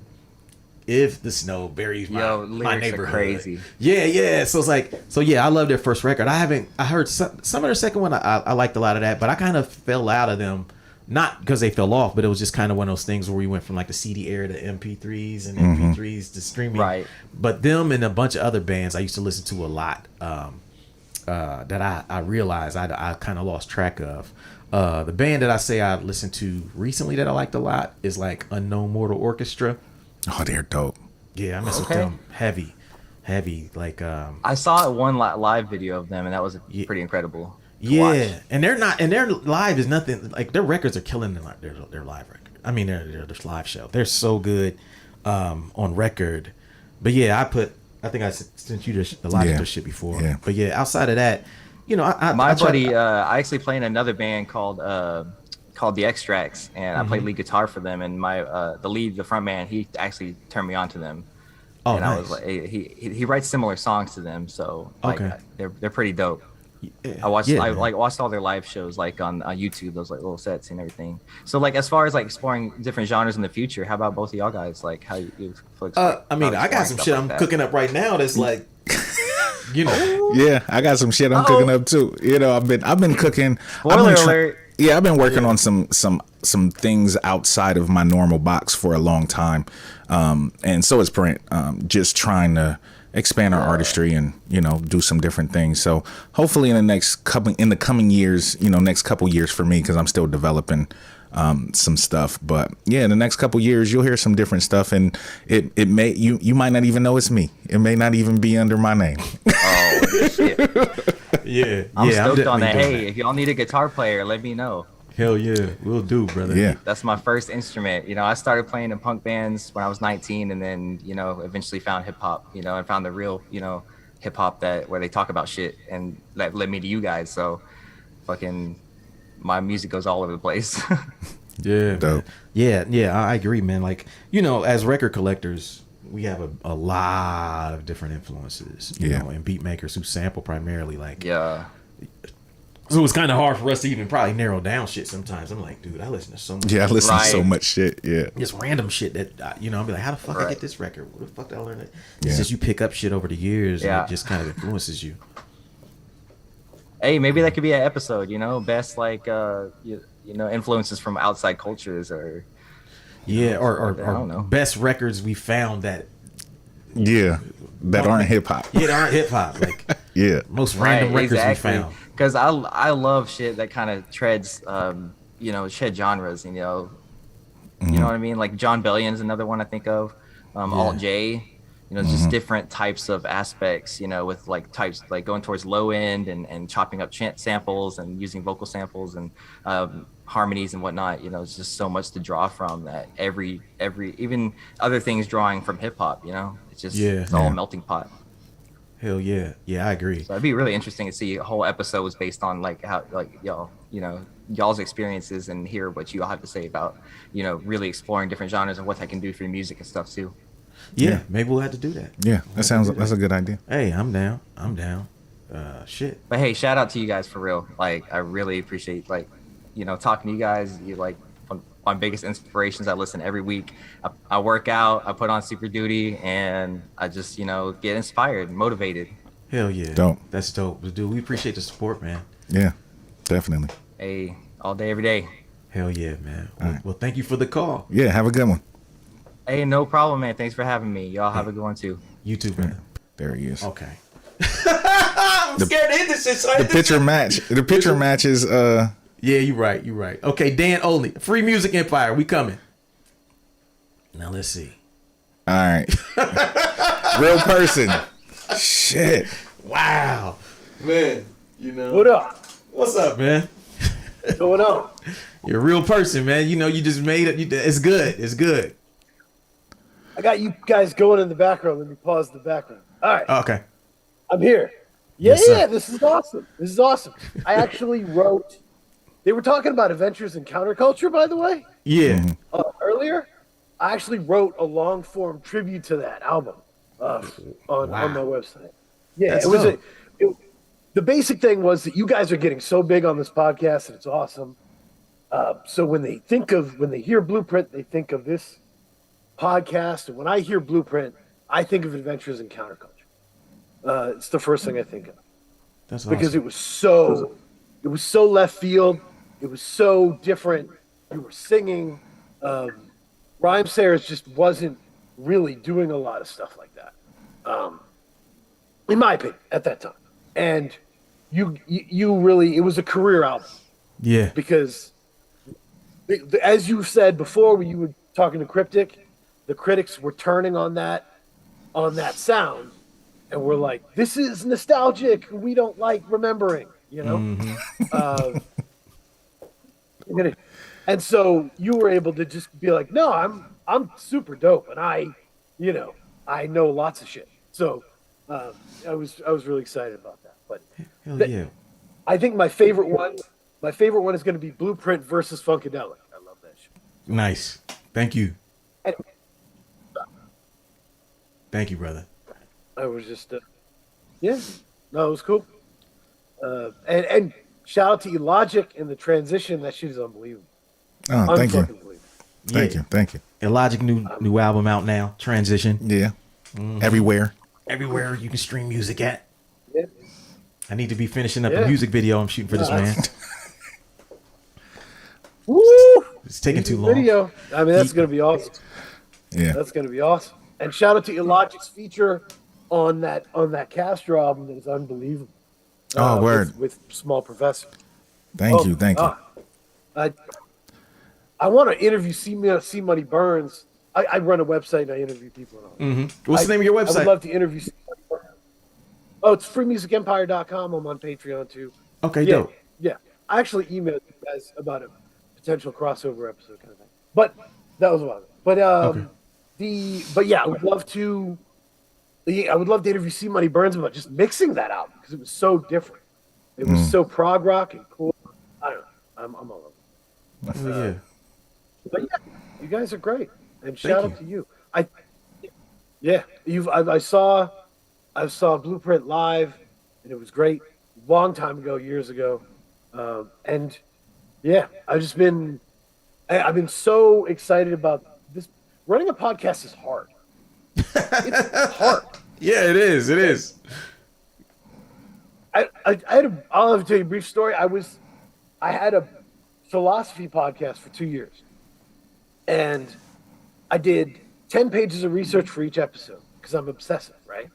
If the snow buries my lyrics neighborhood. are crazy. Yeah. So it's like, I love their first record. I heard some of their second one. I liked a lot of that, but I kind of fell out of them not because they fell off, but it was just kind of one of those things where we went from like the CD era to MP3s and MP3s to streaming. Right. But them and a bunch of other bands I used to listen to a lot that I realized I kind of lost track of. The band that I say I listened to recently that I liked a lot is like Unknown Mortal Orchestra. Oh, they're dope. Yeah, I mess with them heavy. Like I saw one live video of them, and that was pretty incredible. Yeah, and they're not, and their live is nothing like their records are killing them like their live record. I mean their live show. They're so good on record. But yeah, I think I sent you a lot of their shit before. Yeah. But yeah, outside of that, you know, I actually play in another band called The Extracts, and I played lead guitar for them. And the front man, he actually turned me on to them. Oh, and nice. I was like, he writes similar songs to them, so like they're pretty dope. Yeah. I watched all their live shows like on YouTube, those like little sets and everything. So like as far as like exploring different genres in the future, how about both of y'all guys? Like how you I mean, I got some shit I'm cooking up right now that's like you know. Yeah, I got some shit I'm cooking up too. You know, I've been cooking. Spoiler alert. Yeah, I've been working on some things outside of my normal box for a long time. And so is Brent, just trying to expand our artistry and, you know, do some different things. So hopefully in the coming years, you know, next couple years for me, because I'm still developing some stuff. But yeah, in the next couple years, you'll hear some different stuff, and it may you might not even know it's me. It may not even be under my name. Oh shit. Yeah, I'm stoked on that. Hey, if y'all need a guitar player, let me know. Hell yeah, we'll do, brother. Yeah, that's my first instrument. You know, I started playing in punk bands when I was 19, and then, you know, eventually found hip hop, you know, and found the real, you know, hip hop where they talk about shit, and that led me to you guys. So fucking my music goes all over the place. Yeah. Dope. Yeah, I agree, man. Like, you know, as record collectors, we have a lot of different influences, you know, and beat makers who sample primarily, like, so it's kind of hard for us to even probably narrow down shit sometimes. I'm like, dude, I listen to so much. Yeah, I listen to so much shit. Yeah, just random shit that you know, I'll be like, how the fuck I get this record? Where the fuck did I learn it? It's just you pick up shit over the years, and it just kind of influences you. Hey, maybe that could be an episode. You know, best like you know, influences from outside cultures, or or I don't know, best records we found that aren't hip hop. Yeah, that aren't hip hop. Like most random records we found. Because I love shit that kind of treads, you know, shed genres. You know, you know what I mean. Like John Bellion's another one I think of. Alt J. You know, just different types of aspects. You know, with like types like going towards low end and chopping up chant samples and using vocal samples and harmonies and whatnot. You know, it's just so much to draw from that every even other things drawing from hip hop. You know, it's just it's all a melting pot. Hell yeah, I agree. So it'd be really interesting to see a whole episode was based on like how like y'all, you know, y'all's experiences and hear what you all have to say about, you know, really exploring different genres and what that can do for your music and stuff too. Yeah, maybe we'll have to do that. Yeah, that's a good idea. Hey, I'm down. Shit. But hey, shout out to you guys for real. Like, I really appreciate like, you know, talking to you guys. You like my biggest inspirations. I listen every week. I work out, I put on Super Duty, and I just, you know, get inspired, motivated. Hell yeah. Dope. That's dope. Dude, we appreciate the support, man. Yeah, definitely. Hey, all day, every day. Hell yeah, man. Well, thank you for the call. Yeah, have a good one. Hey, no problem, man. Thanks for having me. Y'all have a good one too. You too, man. There he is. Okay. I'm scared to hit this shit. So the picture match. The picture matches. Yeah, you're right. Okay, Dan Only. Free Music Empire. We coming. Now let's see. All right. Real person. Shit. Wow. Man, you know. What up? What's up, man? What's going on? You're a real person, man. You know, you just made it. It's good. It's good. I got you guys going in the background. Let me pause the background. All right. Okay. I'm here. Yeah, Yes, this is awesome. I actually wrote. They were talking about adventures in counterculture, by the way. Yeah. Earlier, I actually wrote a long form tribute to that album on my website. Yeah, That's it was dope. the basic thing was that you guys are getting so big on this podcast, and it's awesome. So when they hear Blueprint, they think of this podcast, and when I hear Blueprint, I think of adventures in counterculture. It's the first thing I think of. That's awesome. Because it was so left field. It was so different you were singing. Rhyme Sayers just wasn't really doing a lot of stuff like that, in my opinion, at that time. And you really, it was a career album Yeah. because, as you said before, when you were talking to Cryptic, the critics were turning on that sound, and we're like, this is nostalgic. We don't like remembering, you know. Uh, and so you were able to just be like, no, I'm super dope, and I know lots of shit. So I was really excited about that. But Hell yeah. I think my favorite one is going to be Blueprint versus Funkadelic. I love that shit. Nice. Thank you. Anyway, Thank you, brother. I was just yeah, no, it was cool. And shout out to Elogic and the transition. That shit is unbelievable. Oh, thank you. Unfucking believable. Thank you. Illogic new album out now. Transition. Yeah. Everywhere. Everywhere you can stream music at. Yeah. I need to be finishing up Yeah. a music video I'm shooting for this man. Woo! It's taking too long. Video. I mean, that's gonna be awesome. Yeah. That's gonna be awesome. And shout out to Illogic's feature on that Castro album that is unbelievable. Oh, word. With Small Professor. Thank you. I want to interview C Money Burns. I run a website and I interview people. What's the name of your I website? would love to interview C Money Burns. Oh, it's freemusicempire.com. I'm on Patreon too. Okay, Yeah, dope. yeah. I actually emailed you guys about a potential crossover episode kind of thing. But that was a while ago. But I would love to. I would love to interview C Money Burns about just mixing that album because it was so different. It was so prog rock and cool. I don't know. I'm all over. Hell yeah. But yeah, you guys are great, and shout Thank out to you. I saw Blueprint live, and it was great. Long time ago, years ago, and yeah, I've been so excited about this. Running a podcast is hard. It's hard. Yeah, it is. It is. I'll have to tell you a brief story. I had a philosophy podcast for 2 years, and I did 10 pages of research for each episode because I'm obsessive, right?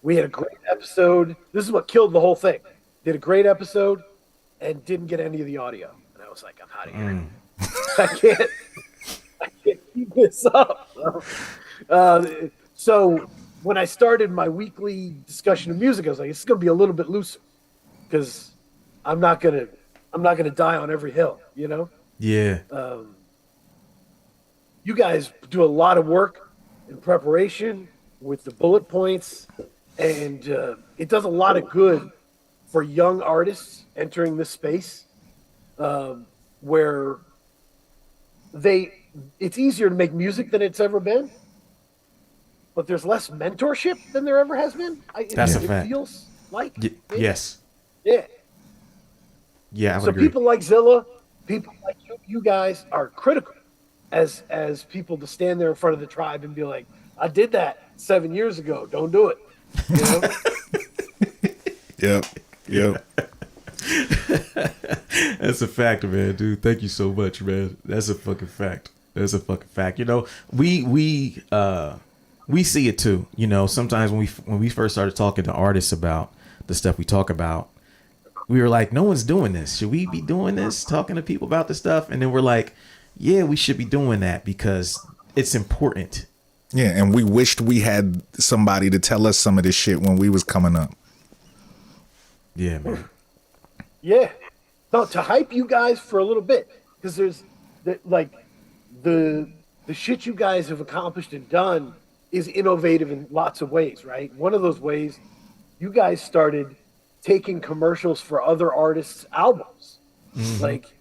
We had a great episode. This is what killed the whole thing. Did a great episode and didn't get any of the audio, and I was like, I'm out of here. I can't keep this up. So when I started my weekly discussion of music, I was like, it's going to be a little bit looser because I'm not gonna die on every hill, you know. Yeah. You guys do a lot of work in preparation with the bullet points, and it does a lot of good for young artists entering this space, where it's easier to make music than it's ever been, but there's less mentorship than there ever has been. That's a it fact. feels like Yes. yeah. Yeah, I would So agree. people like Zilla, people like you guys are critical as people to stand there in front of the tribe and be like, I did that 7 years ago. Don't do it. You know? Yep. That's a fact, man, dude. Thank you so much, man. That's a fucking fact. That's a fucking fact. You know, we see it too. You know, sometimes when we first started talking to artists about the stuff we talk about, we were like, no one's doing this. Should we be doing this? Talking to people about this stuff? And then we're like, yeah, we should be doing that because it's important. Yeah, and we wished we had somebody to tell us some of this shit when we was coming up. Yeah, man. Yeah. No, to hype you guys for a little bit, because there's the shit you guys have accomplished and done is innovative in lots of ways, right? One of those ways, you guys started taking commercials for other artists' albums. Like,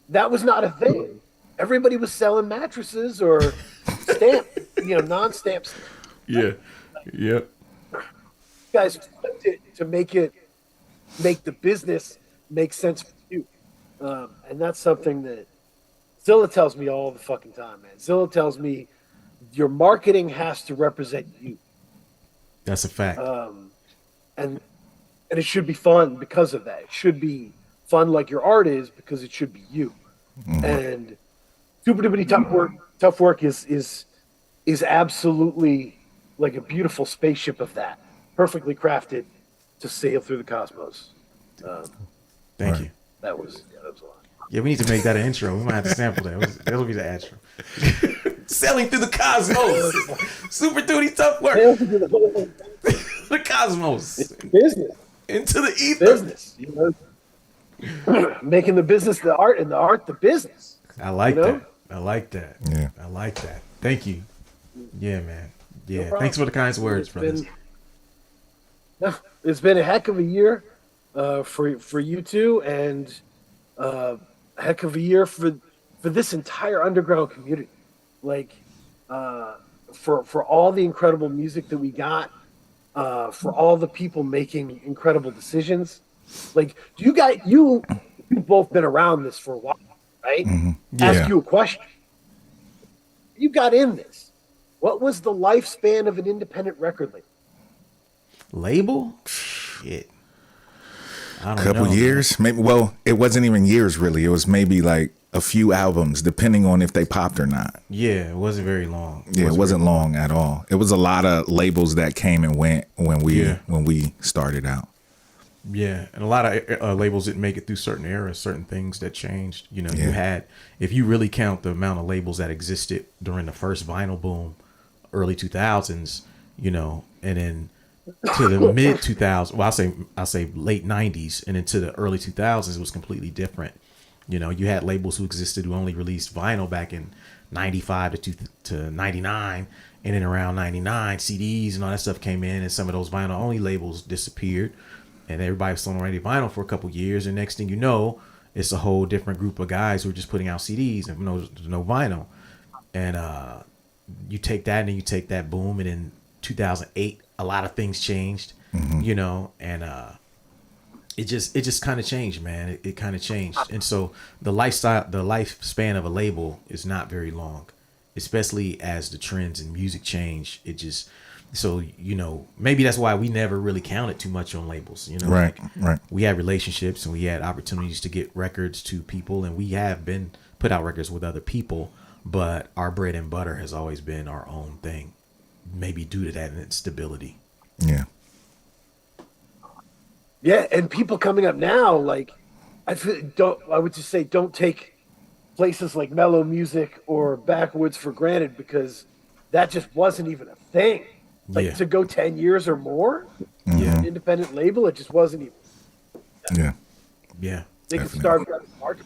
that was not a thing. Everybody was selling mattresses or non-stamps. Yeah. Yep. You guys flipped it to make the business make sense for you. And that's something that Zilla tells me all the fucking time, man. Zilla tells me your marketing has to represent you. That's a fact. And it should be fun because of that. It should be fun like your art is because it should be you. And Super Duper Tough Work is absolutely like a beautiful spaceship of that, perfectly crafted to sail through the cosmos. Thank you. That was a lot. Yeah, we need to make that an intro. We might have to sample that. That'll be the intro. Sailing through the cosmos. Super duty tough work. The cosmos. It's business. Into the ether. Business. Making the business the art and the art the business. I like You know? that. I like that. Yeah. I like that. Thank you. Yeah, man. Yeah. problem. Thanks for the kind words, brothers. It's been a heck of a year for you two, and a heck of a year for this entire underground community. Like for all the incredible music that we got, for all the people making incredible decisions. Like, do you guys you've both been around this for a while, right? Yeah. Ask you a question. You got in this. What was the lifespan of an independent record label? Label? Shit. I don't Couple know. years, maybe. Well, it wasn't even years really. It was maybe like a few albums, depending on if they popped or not. Yeah, it wasn't very long. Yeah, it wasn't long at all. It was a lot of labels that came and went when we started out. Yeah, and a lot of labels didn't make it through certain eras, certain things that changed. You know, Yeah. you had, if you really count the amount of labels that existed during the first vinyl boom, early 2000s, you know, and then to the mid 2000s, well, I'll say late 90s, and into the early 2000s, it was completely different. You know, you had labels who existed who only released vinyl back in 95 to 99, and then around 99, CDs and all that stuff came in, and some of those vinyl only labels disappeared. And everybody was selling already vinyl for a couple years, and next thing you know, it's a whole different group of guys who are just putting out CDs and no vinyl. And you take that, and then you take that boom, and in 2008, a lot of things changed, you know, and it just kind of changed, man. It kind of changed, and so the lifespan of a label is not very long, especially as the trends in music change. It just So, you know, maybe that's why we never really counted too much on labels, you know, Right, like, right. we had relationships and we had opportunities to get records to people, and we have been put out records with other people, but our bread and butter has always been our own thing, maybe due to that instability. Yeah. Yeah, and people coming up now, like, I would just say don't take places like mellow music or backwoods for granted, because that just wasn't even a thing. Like, Yeah. to go 10 years or more, Yeah. an independent label, it just wasn't even. Yeah. Yeah. They could Definitely. start from the market.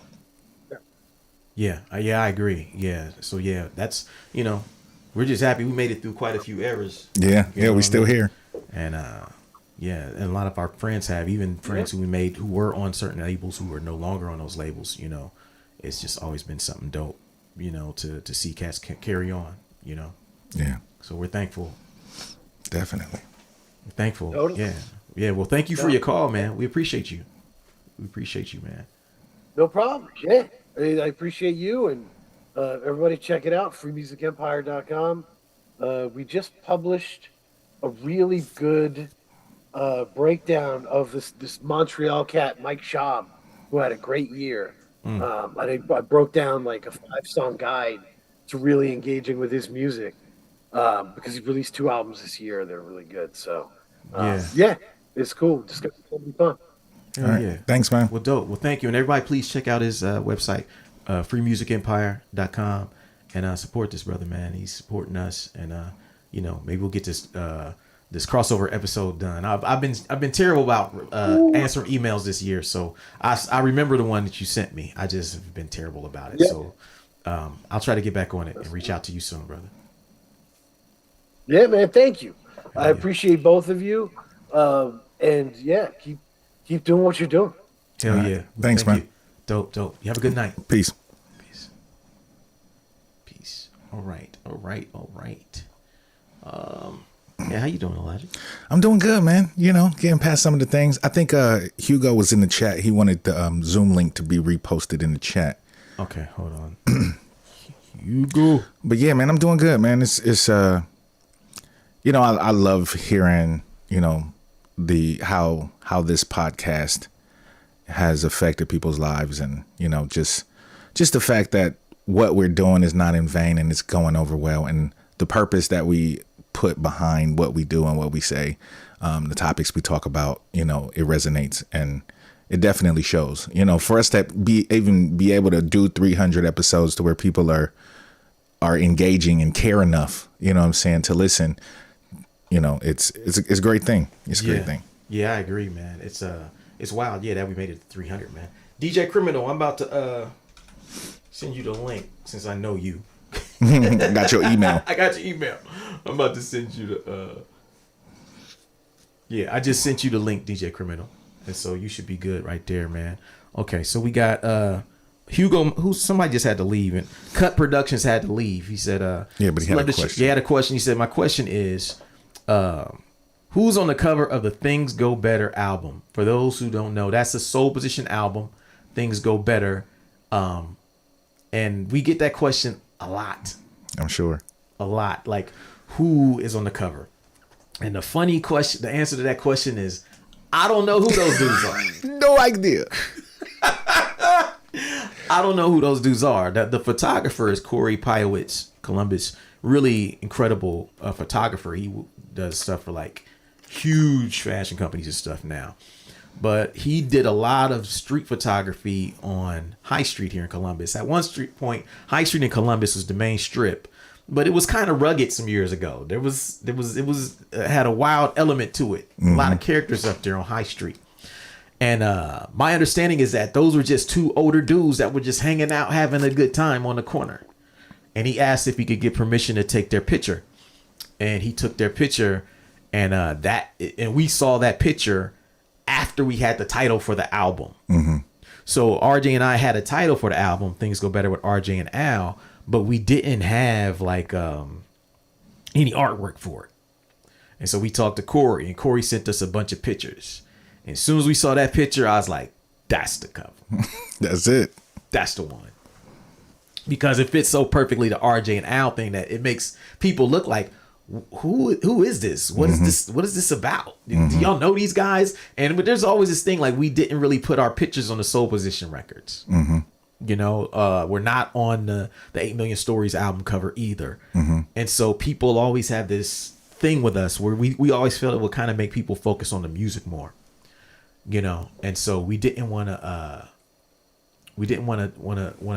Yeah. Yeah, I agree. Yeah. So yeah, that's, you know, we're just happy we made it through quite a few eras. Yeah. You Yeah. know We what I still mean? here. And yeah, and a lot of our friends have, even friends who we made who were on certain labels who are no longer on those labels, you know. It's just always been something dope, you know, to see cats carry on, you know. Yeah. So we're thankful. Definitely. We're thankful. Totally. Yeah. Yeah. Well, thank you for your call, man. We appreciate you. We appreciate you, man. No problem. Yeah. I appreciate you, and everybody check it out, freemusicempire.com. We just published a really good breakdown of this Montreal cat, Mike Schaub, who had a great year. I broke down like a 5-song guide to really engaging with his music, because he released 2 albums this year. They're really good. So yeah, it's cool. Just gonna be fun. Hell All right. yeah. Thanks, man. Well, dope. Well, thank you. And everybody, please check out his website, freemusicempire.com, and support this brother, man. He's supporting us, and you know, maybe we'll get this this crossover episode done. I've been terrible about answering emails this year, so I remember the one that you sent me. I just have been terrible about it. Yeah. So I'll try to get back on it and reach out to you soon, brother. Yeah, man. Thank you. I appreciate both of you. And yeah, keep doing what you're doing. Hell All right. yeah. Thanks, Thank man. you. Dope. You have a good night. Peace. Peace. All right. Yeah, how you doing, Elijah? I'm doing good, man. You know, getting past some of the things. I think Hugo was in the chat. He wanted the Zoom link to be reposted in the chat. Okay, hold on. Hugo. But yeah, man, I'm doing good, man. It's you know, I love hearing, you know, how this podcast has affected people's lives, and, you know, just just the fact that what we're doing is not in vain and it's going over well, and the purpose that we put behind what we do and what we say, the topics we talk about, it resonates, and it definitely shows. For us to be able to do 300 episodes to where people are engaging and care enough, what I'm saying, to listen, it's a great thing. It's a great thing. Yeah, I agree, man. It's wild, that we made it to 300, man. DJ Criminal, I'm about to send you the link since I know you. I got your email. I got your email. I'm about to send you the I just sent you the link, DJ Criminal. And so you should be good right there, man. Okay, so we got Hugo, somebody just had to leave, and Cut Productions had to leave. He said but he had a question. He had a question. He said, my question is who's on the cover of the Things Go Better album? For those who don't know, that's a Soul Position album, Things Go Better. And we get that question a lot. I'm sure. A lot. Like, who is on the cover? And the funny question, the answer to that question is, I don't know who those dudes are. No idea. I don't know who those dudes are. The photographer is Corey Piowitz, Columbus. Really incredible photographer. He does stuff for like huge fashion companies and stuff now. But he did a lot of street photography on High Street here in Columbus. At one point, High Street in Columbus was the main strip, but it was kind of rugged some years ago. It had a wild element to it. A lot of characters up there on High Street. And my understanding is that those were just two older dudes that were just hanging out, having a good time on the corner. And he asked if he could get permission to take their picture. And he took their picture, and we saw that picture after we had the title for the album. So RJ and I had a title for the album, Things Go Better with RJ and Al, but we didn't have like any artwork for it. And so we talked to Corey, and Corey sent us a bunch of pictures. And as soon as we saw that picture, I was like, that's the cover. That's it. That's the one. Because it fits so perfectly the RJ and Al thing that it makes people look like, who is this? What is this? What is this about? Do y'all know these guys? But there's always this thing like we didn't really put our pictures on the Soul Position records. We're not on the 8 Million Stories album cover either. And so people always have this thing with us where we always felt it would kind of make people focus on the music more. And so we didn't want to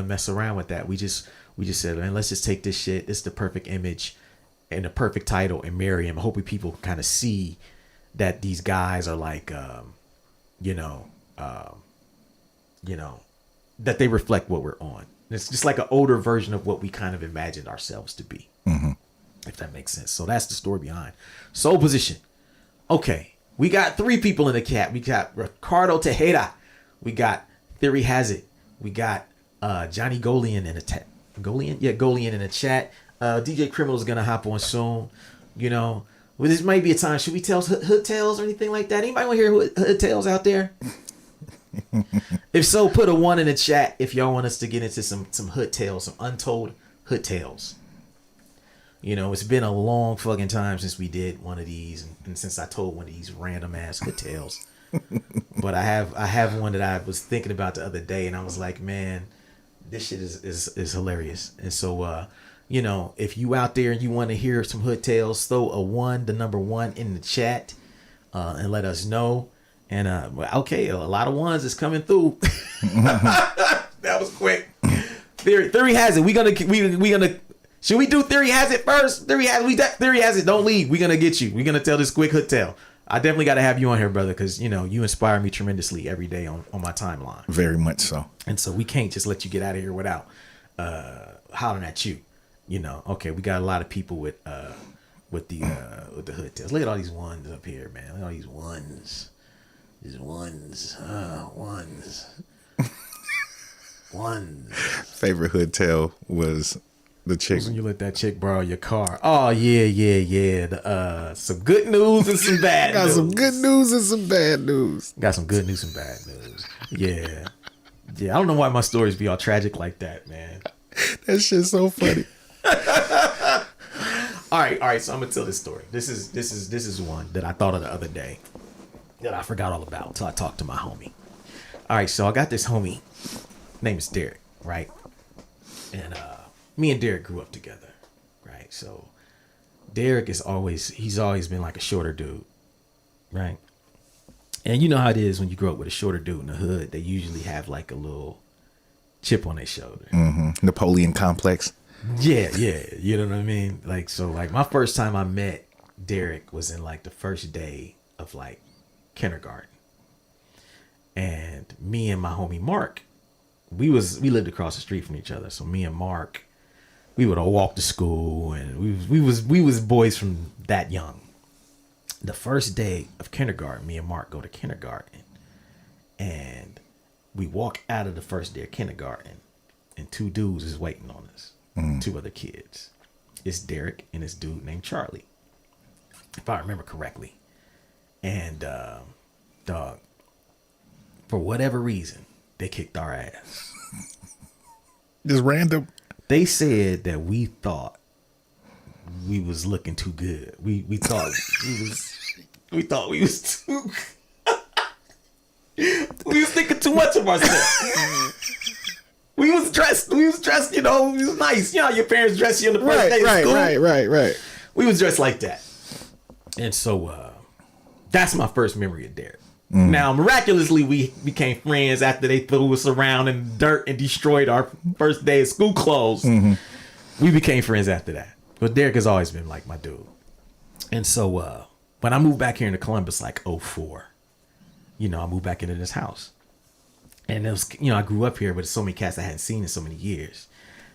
mess around with that. We just said, man, let's just take this shit. It's the perfect image and the perfect title and marry him. Hopefully people kind of see that these guys are like, that they reflect what we're on. It's just like an older version of what we kind of imagined ourselves to be, if that makes sense. So that's the story behind Soul Position. Okay, we got 3 people in the chat. We got Ricardo Tejeda. We got Theory Has It. We got Johnny Golian in the chat. Golian in the chat. DJ Criminal's gonna hop on soon. This might be a time. Should we tell hood tales or anything like that? Anybody want to hear hood tales out there? If so, put a 1 in the chat if y'all want us to get into some hood tales, some untold hood tales. It's been a long fucking time since we did one of these, and since I told one of these random ass hood tales. But I have one that I was thinking about the other day, and I was like, man, this shit is hilarious. And so if you out there and you want to hear some hood tales, throw a 1, the number 1 in the chat, and let us know. And okay, a lot of ones is coming through. That was quick. Theory has it. We gonna. Should we do Theory Has It first? Theory has it. Don't leave. We're gonna get you. We're gonna tell this quick hood tale. I definitely got to have you on here, brother, because you inspire me tremendously every day on my timeline. Very much so. And so we can't just let you get out of here without hollering at you. Okay, we got a lot of people with the hood tales. Look at all these ones up here, man. Look at all these ones. These ones. Ones. Favorite hood tale was the chick. When you let that chick borrow your car. Oh, yeah. Some good news and some bad news. Got some good news and some bad news. Got some good news and bad news. Yeah. Yeah, I don't know why my stories be all tragic like that, man. That shit's so funny. All right. So I'm gonna tell this story. This is one that I thought of the other day that I forgot all about until I talked to my homie. All right, so I got this homie. Name is Derek, right? And me and Derek grew up together, right? So Derek he's always been like a shorter dude, right? And you know how it is when you grow up with a shorter dude in the hood, they usually have like a little chip on their shoulder. Napoleon complex. Yeah, you know what I mean? Like, so like my first time I met Derek was in like the first day of like kindergarten. And me and my homie Mark, we lived across the street from each other. So me and Mark, we would all walk to school, and we was boys from that young. The first day of kindergarten, me and Mark go to kindergarten, and we walk out of the first day of kindergarten, and two dudes is waiting on us. Two other kids. It's Derek and this dude named Charlie, if I remember correctly. And dog, for whatever reason, they kicked our ass. Just random. They said that we thought we was looking too good. We thought we was too we was thinking too much of ourselves. We was dressed, you know, we was nice. You know, your parents dress you on the first day of school. Right. We was dressed like that. And so that's my first memory of Derek. Now, miraculously, we became friends after they threw us around in dirt and destroyed our first day of school clothes. We became friends after that. But Derek has always been like my dude. And so when I moved back here into Columbus, like 04, you know, I moved back into this house. And it was, you know, I grew up here, but there's so many cats I hadn't seen in so many years.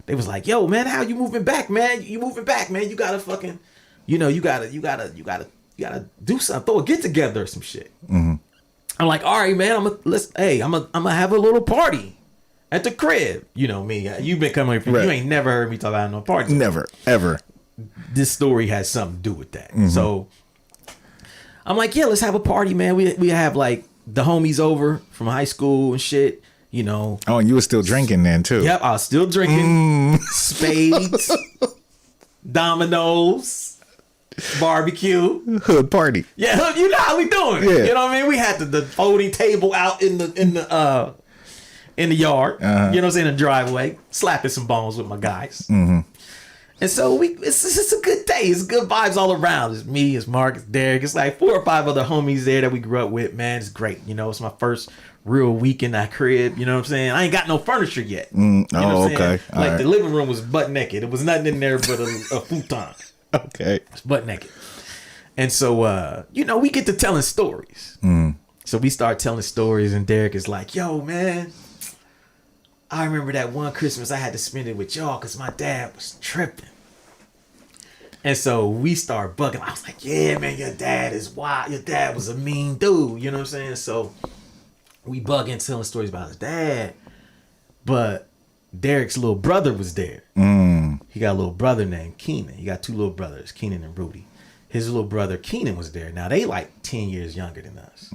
They was like, yo, man, how you moving back, man? You moving back, man. You gotta fucking, you know, you gotta do something. Throw a get together or some shit. I'm like, all right, man, I'm gonna have a little party at the crib. You know me. You've been coming here. You ain't never heard me talk about no party. Never, ever. This story has something to do with that. So I'm like, yeah, let's have a party, man. We have like the homies over from high school and shit, you know. Oh, and you were still drinking then too. Yep, I was still drinking. Spades, dominoes, barbecue, hood party. Yeah, you know how we doing. Yeah. You know what I mean? We had the folding table out in the yard. You know what I'm saying? In the driveway, slapping some bones with my guys. And so it's a good day. It's good vibes all around. It's me, it's Mark, it's Derek. It's like 4 or 5 other homies there that we grew up with. Man, it's great. You know, it's my first real week in that crib. You know what I'm saying? I ain't got no furniture yet. You know what I'm saying? Like the living room was butt naked. There was nothing in there but a futon. Okay. It's butt naked. And so, you know, we get to telling stories. So we start telling stories, and Derek is like, yo, man, I remember that one Christmas I had to spend it with y'all because my dad was tripping. And so we start bugging. I was like, yeah, man, your dad is wild. Your dad was a mean dude. You know what I'm saying? So we bugging, telling stories about his dad. But Derek's little brother was there. He got a little brother named Keenan. He got 2 little brothers, Keenan and Rudy. His little brother Keenan was there. Now they like 10 years younger than us.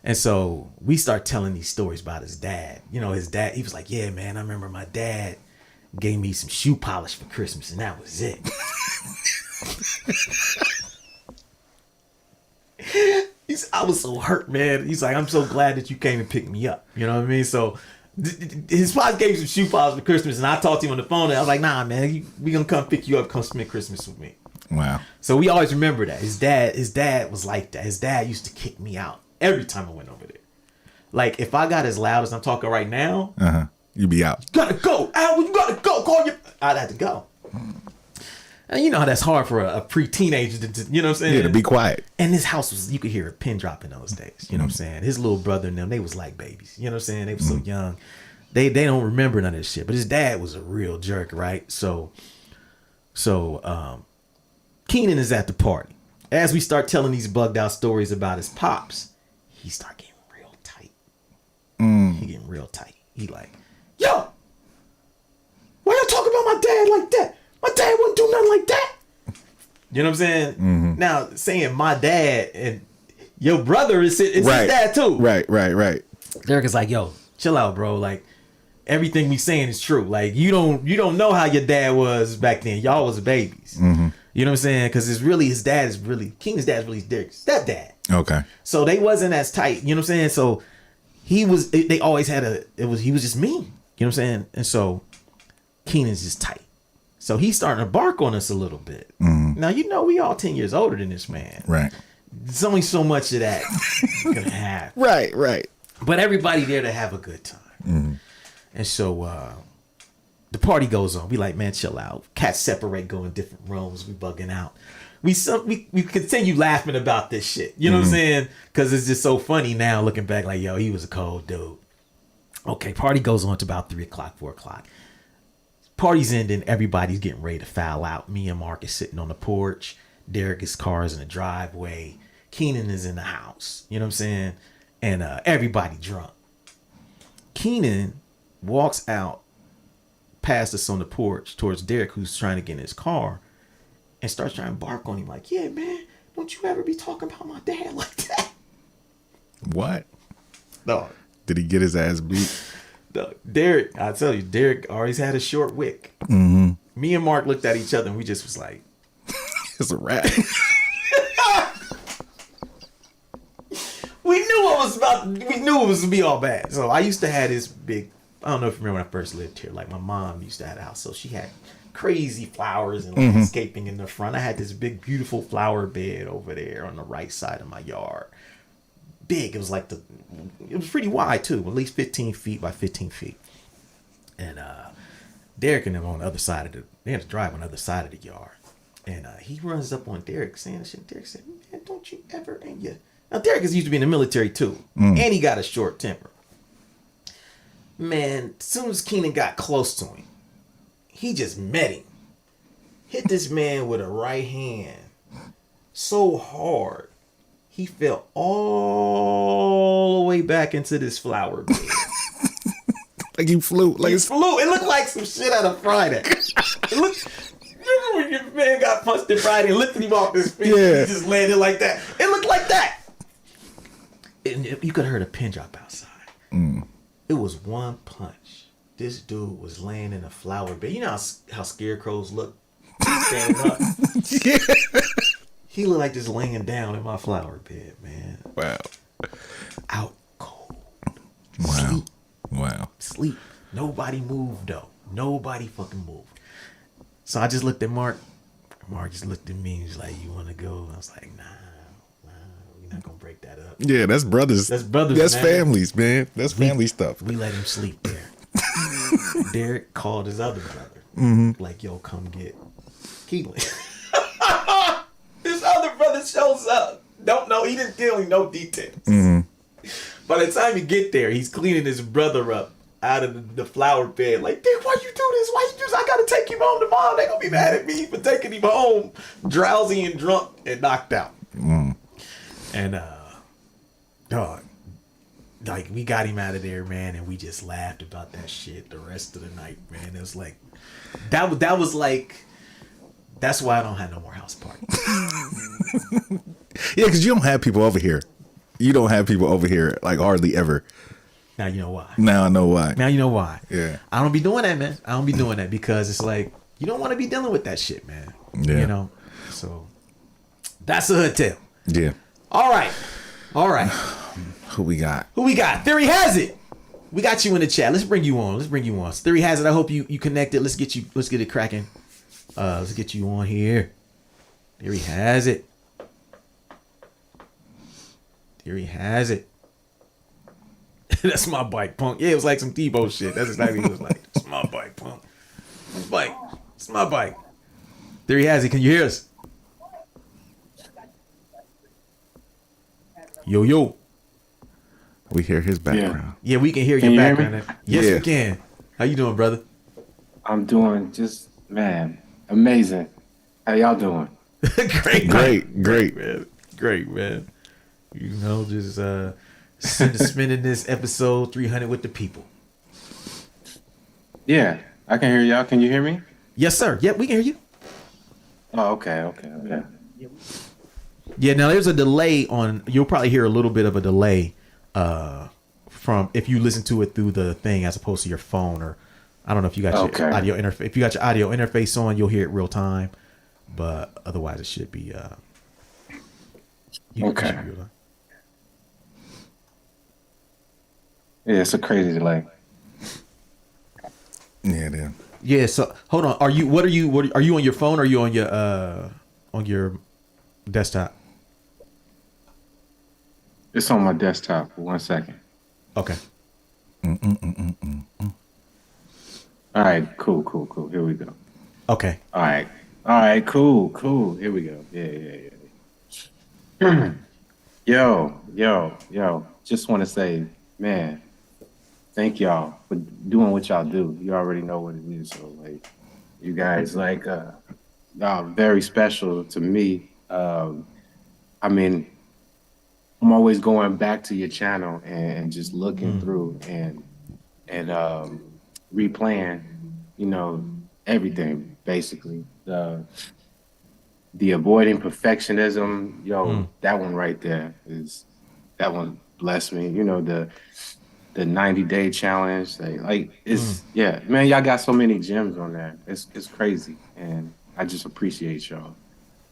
And so we start telling these stories about his dad. You know, his dad, he was like, yeah, man, I remember my dad gave me some shoe polish for Christmas, and that was it. I was so hurt, man. He's like, I'm so glad that you came and picked me up. You know what I mean? So his father gave me some shoe polish for Christmas, and I talked to him on the phone, and I was like, nah, man, we gonna come pick you up, come spend Christmas with me. Wow. So we always remember that. His dad was like that. His dad used to kick me out every time I went over there. Like, if I got as loud as I'm talking right now, you be out. You gotta go. Al, you gotta go. Call your... I'd have to go. And you know how that's hard for a pre-teenager to, you know what I'm saying? Yeah, to be quiet. And this house was, you could hear a pin drop in those days. You know what I'm saying? His little brother and them, they was like babies. You know what I'm saying? They were so young. They don't remember none of this shit. But his dad was a real jerk, right? So Keenan is at the party. As we start telling these bugged out stories about his pops, he start getting real tight. He getting real tight. He like, yo, why y'all talking about my dad like that? My dad wouldn't do nothing like that. You know what I'm saying? Now, saying my dad and your brother is his dad too. Right. Derek is like, yo, chill out, bro. Like, everything we saying is true. Like, you don't know how your dad was back then. Y'all was babies. You know what I'm saying? Because it's really, Keenan's dad is really Derek's stepdad. Okay. So they wasn't as tight. You know what I'm saying? So he was just mean. You know what I'm saying? And so Keenan's just tight. So he's starting to bark on us a little bit. Now, we all 10 years older than this man. Right. There's only so much of that gonna happen. Right. But everybody there to have a good time. And so the party goes on. We like, man, chill out. Cats separate, go in different rooms. We bugging out. We continue laughing about this shit. You know what I'm saying? Because it's just so funny now looking back like, yo, he was a cold dude. Okay, party goes on to about 3 o'clock, 4 o'clock. Party's ending. Everybody's getting ready to foul out. Me and Mark is sitting on the porch. Derek's car is in the driveway. Keenan is in the house. You know what I'm saying? And everybody drunk. Keenan walks out past us on the porch towards Derek, who's trying to get in his car, and starts trying to bark on him like, yeah, man, don't you ever be talking about my dad like that. What? No. Did he get his ass beat? No. Derek, I tell you, Derek always had a short wick. Me and Mark looked at each other and we just was like, It's a rat. we knew it was to be all bad. So I used to have this big, I don't know if you remember when I first lived here, like my mom used to have a house. So she had crazy flowers and landscaping in the front. I had this big, beautiful flower bed over there on the right side of my yard. Big. It was like it was pretty wide too, at least 15 feet by 15 feet. And Derek and them on the other side they had to drive on the other side of the yard. And he runs up on Derek saying that shit. Derek said, man, don't you ever, now Derek is used to be in the military too. And he got a short temper. Man, as soon as Keenan got close to him, he just met him. Hit this man with a right hand so hard, he fell all the way back into this flower bed. Like he flew. Like He flew. It looked like some shit out of Friday. Remember when your man got punched in Friday and lifted him off his feet? Yeah. He just landed like that. It looked like that. And you could have heard a pin drop outside. It was one punch. This dude was laying in a flower bed. You know how scarecrows look standing up? Yeah. He looked like just laying down in my flower bed, man. Wow. Out cold. Wow. Wow. Sleep. Nobody moved though. Nobody fucking moved. So I just looked at Mark. Mark just looked at me and was like, you want to go? I was like, nah, we're not going to break that up. Yeah, that's brothers. That's brothers, That's man. families, man. That's family stuff. We let him sleep there. Derek called his other brother. Like, yo, come get Keelan. His other brother shows up. Don't know. He didn't tell him no details. By the time you get there, he's cleaning his brother up out of the flower bed. Like, dude, why you do this? Why you do this? I gotta take him home to mom. They gonna be mad at me for taking him home, drowsy and drunk and knocked out. And dog, like we got him out of there, man, and we just laughed about that shit the rest of the night, man. It was like that was like that's why I don't have no more house parties. Yeah, because you don't have people over here. You don't have people over here like hardly ever. Now you know why. Now I know why. Now you know why. Yeah. I don't be doing that, man. I don't be doing that because it's like you don't want to be dealing with that shit, man. Yeah. You know. So that's a hood tale. Yeah. All right. Who we got? Theory has it. We got you in the chat. Let's bring you on. Theory has it. I hope you connected. Let's get it cracking. Let's get you on here. Theory has it. That's my bike, punk. Yeah, it was like some Debo shit. That's exactly what it was like. It's my bike, punk. It's my bike. Theory has it. Can you hear us? Yo. We hear his background. Yeah, we can hear Can your you hear background. me? Yes, Yeah. we can. How you doing, brother? I'm doing just, man, amazing. How y'all doing? Great, Great. man. You know, just spending this episode 300 with the people. Yeah, I can hear y'all. Can you hear me? Yes, sir. Yep, we can hear you. Oh, okay. Yeah, now there's a delay on. You'll probably hear a little bit of a delay from if you listen to it through the thing as opposed to your phone, or I don't know if you got your audio interface. If you got your audio interface on, you'll hear it real time. But otherwise, it should be. Okay. Yeah, it's a crazy delay. Yeah, it is. Yeah. So hold on. Are you? What are you? Are you on your phone? Or are you on your desktop? It's on my desktop. 1 second. Okay. All right, cool. Here we go. Okay. All right, cool. Here we go. Yeah. Yo. Just want to say, man, thank y'all for doing what y'all do. You already know what it is. So like, you guys y'all very special to me. I mean, I'm always going back to your channel and just looking through and replaying, you know, everything basically. The avoiding perfectionism, that one right there that one blessed me. You know, the 90-day challenge, like it's yeah, man, y'all got so many gems on there. It's crazy, and I just appreciate y'all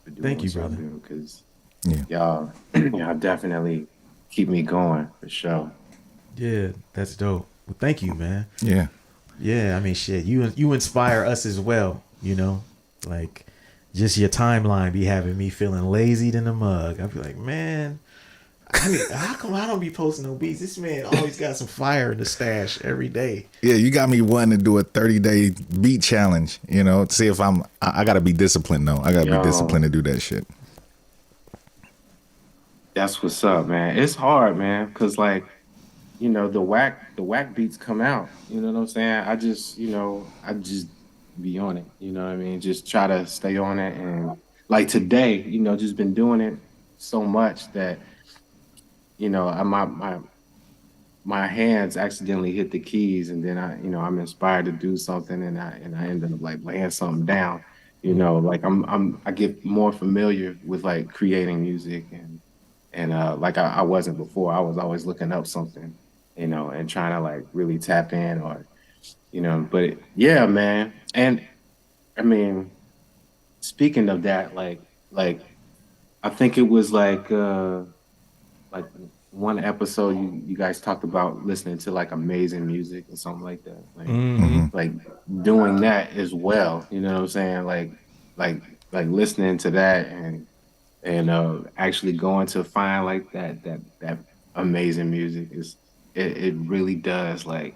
for doing Thank you, what y'all brother. do because Yeah. y'all definitely keep me going for sure. Yeah, that's dope. Well, thank you, man. Yeah. Yeah, I mean, shit, you inspire us as well. You know, like just your timeline be having me feeling lazy than a mug. I be like, man, I mean, how come I don't be posting no beats? This man always got some fire in the stash every day. Yeah, you got me wanting to do a 30-day beat challenge, you know, to see if I got to be disciplined though. I got to be disciplined to do that shit. That's what's up, man. It's hard, man, because like, you know, the whack beats come out. You know what I'm saying? I just be on it. You know what I mean? Just try to stay on it. And like today, just been doing it so much that, my hands accidentally hit the keys, and then I'm inspired to do something, and I end up like laying something down. Like I get more familiar with like creating music and like I wasn't before. I was always looking up something, and trying to like really tap in or, but yeah, man. And I mean, speaking of that, like I think it was like one episode you guys talked about listening to like amazing music or something like that. Like doing that as well, you know what I'm saying? Like listening to that and actually going to find like that amazing music it really does like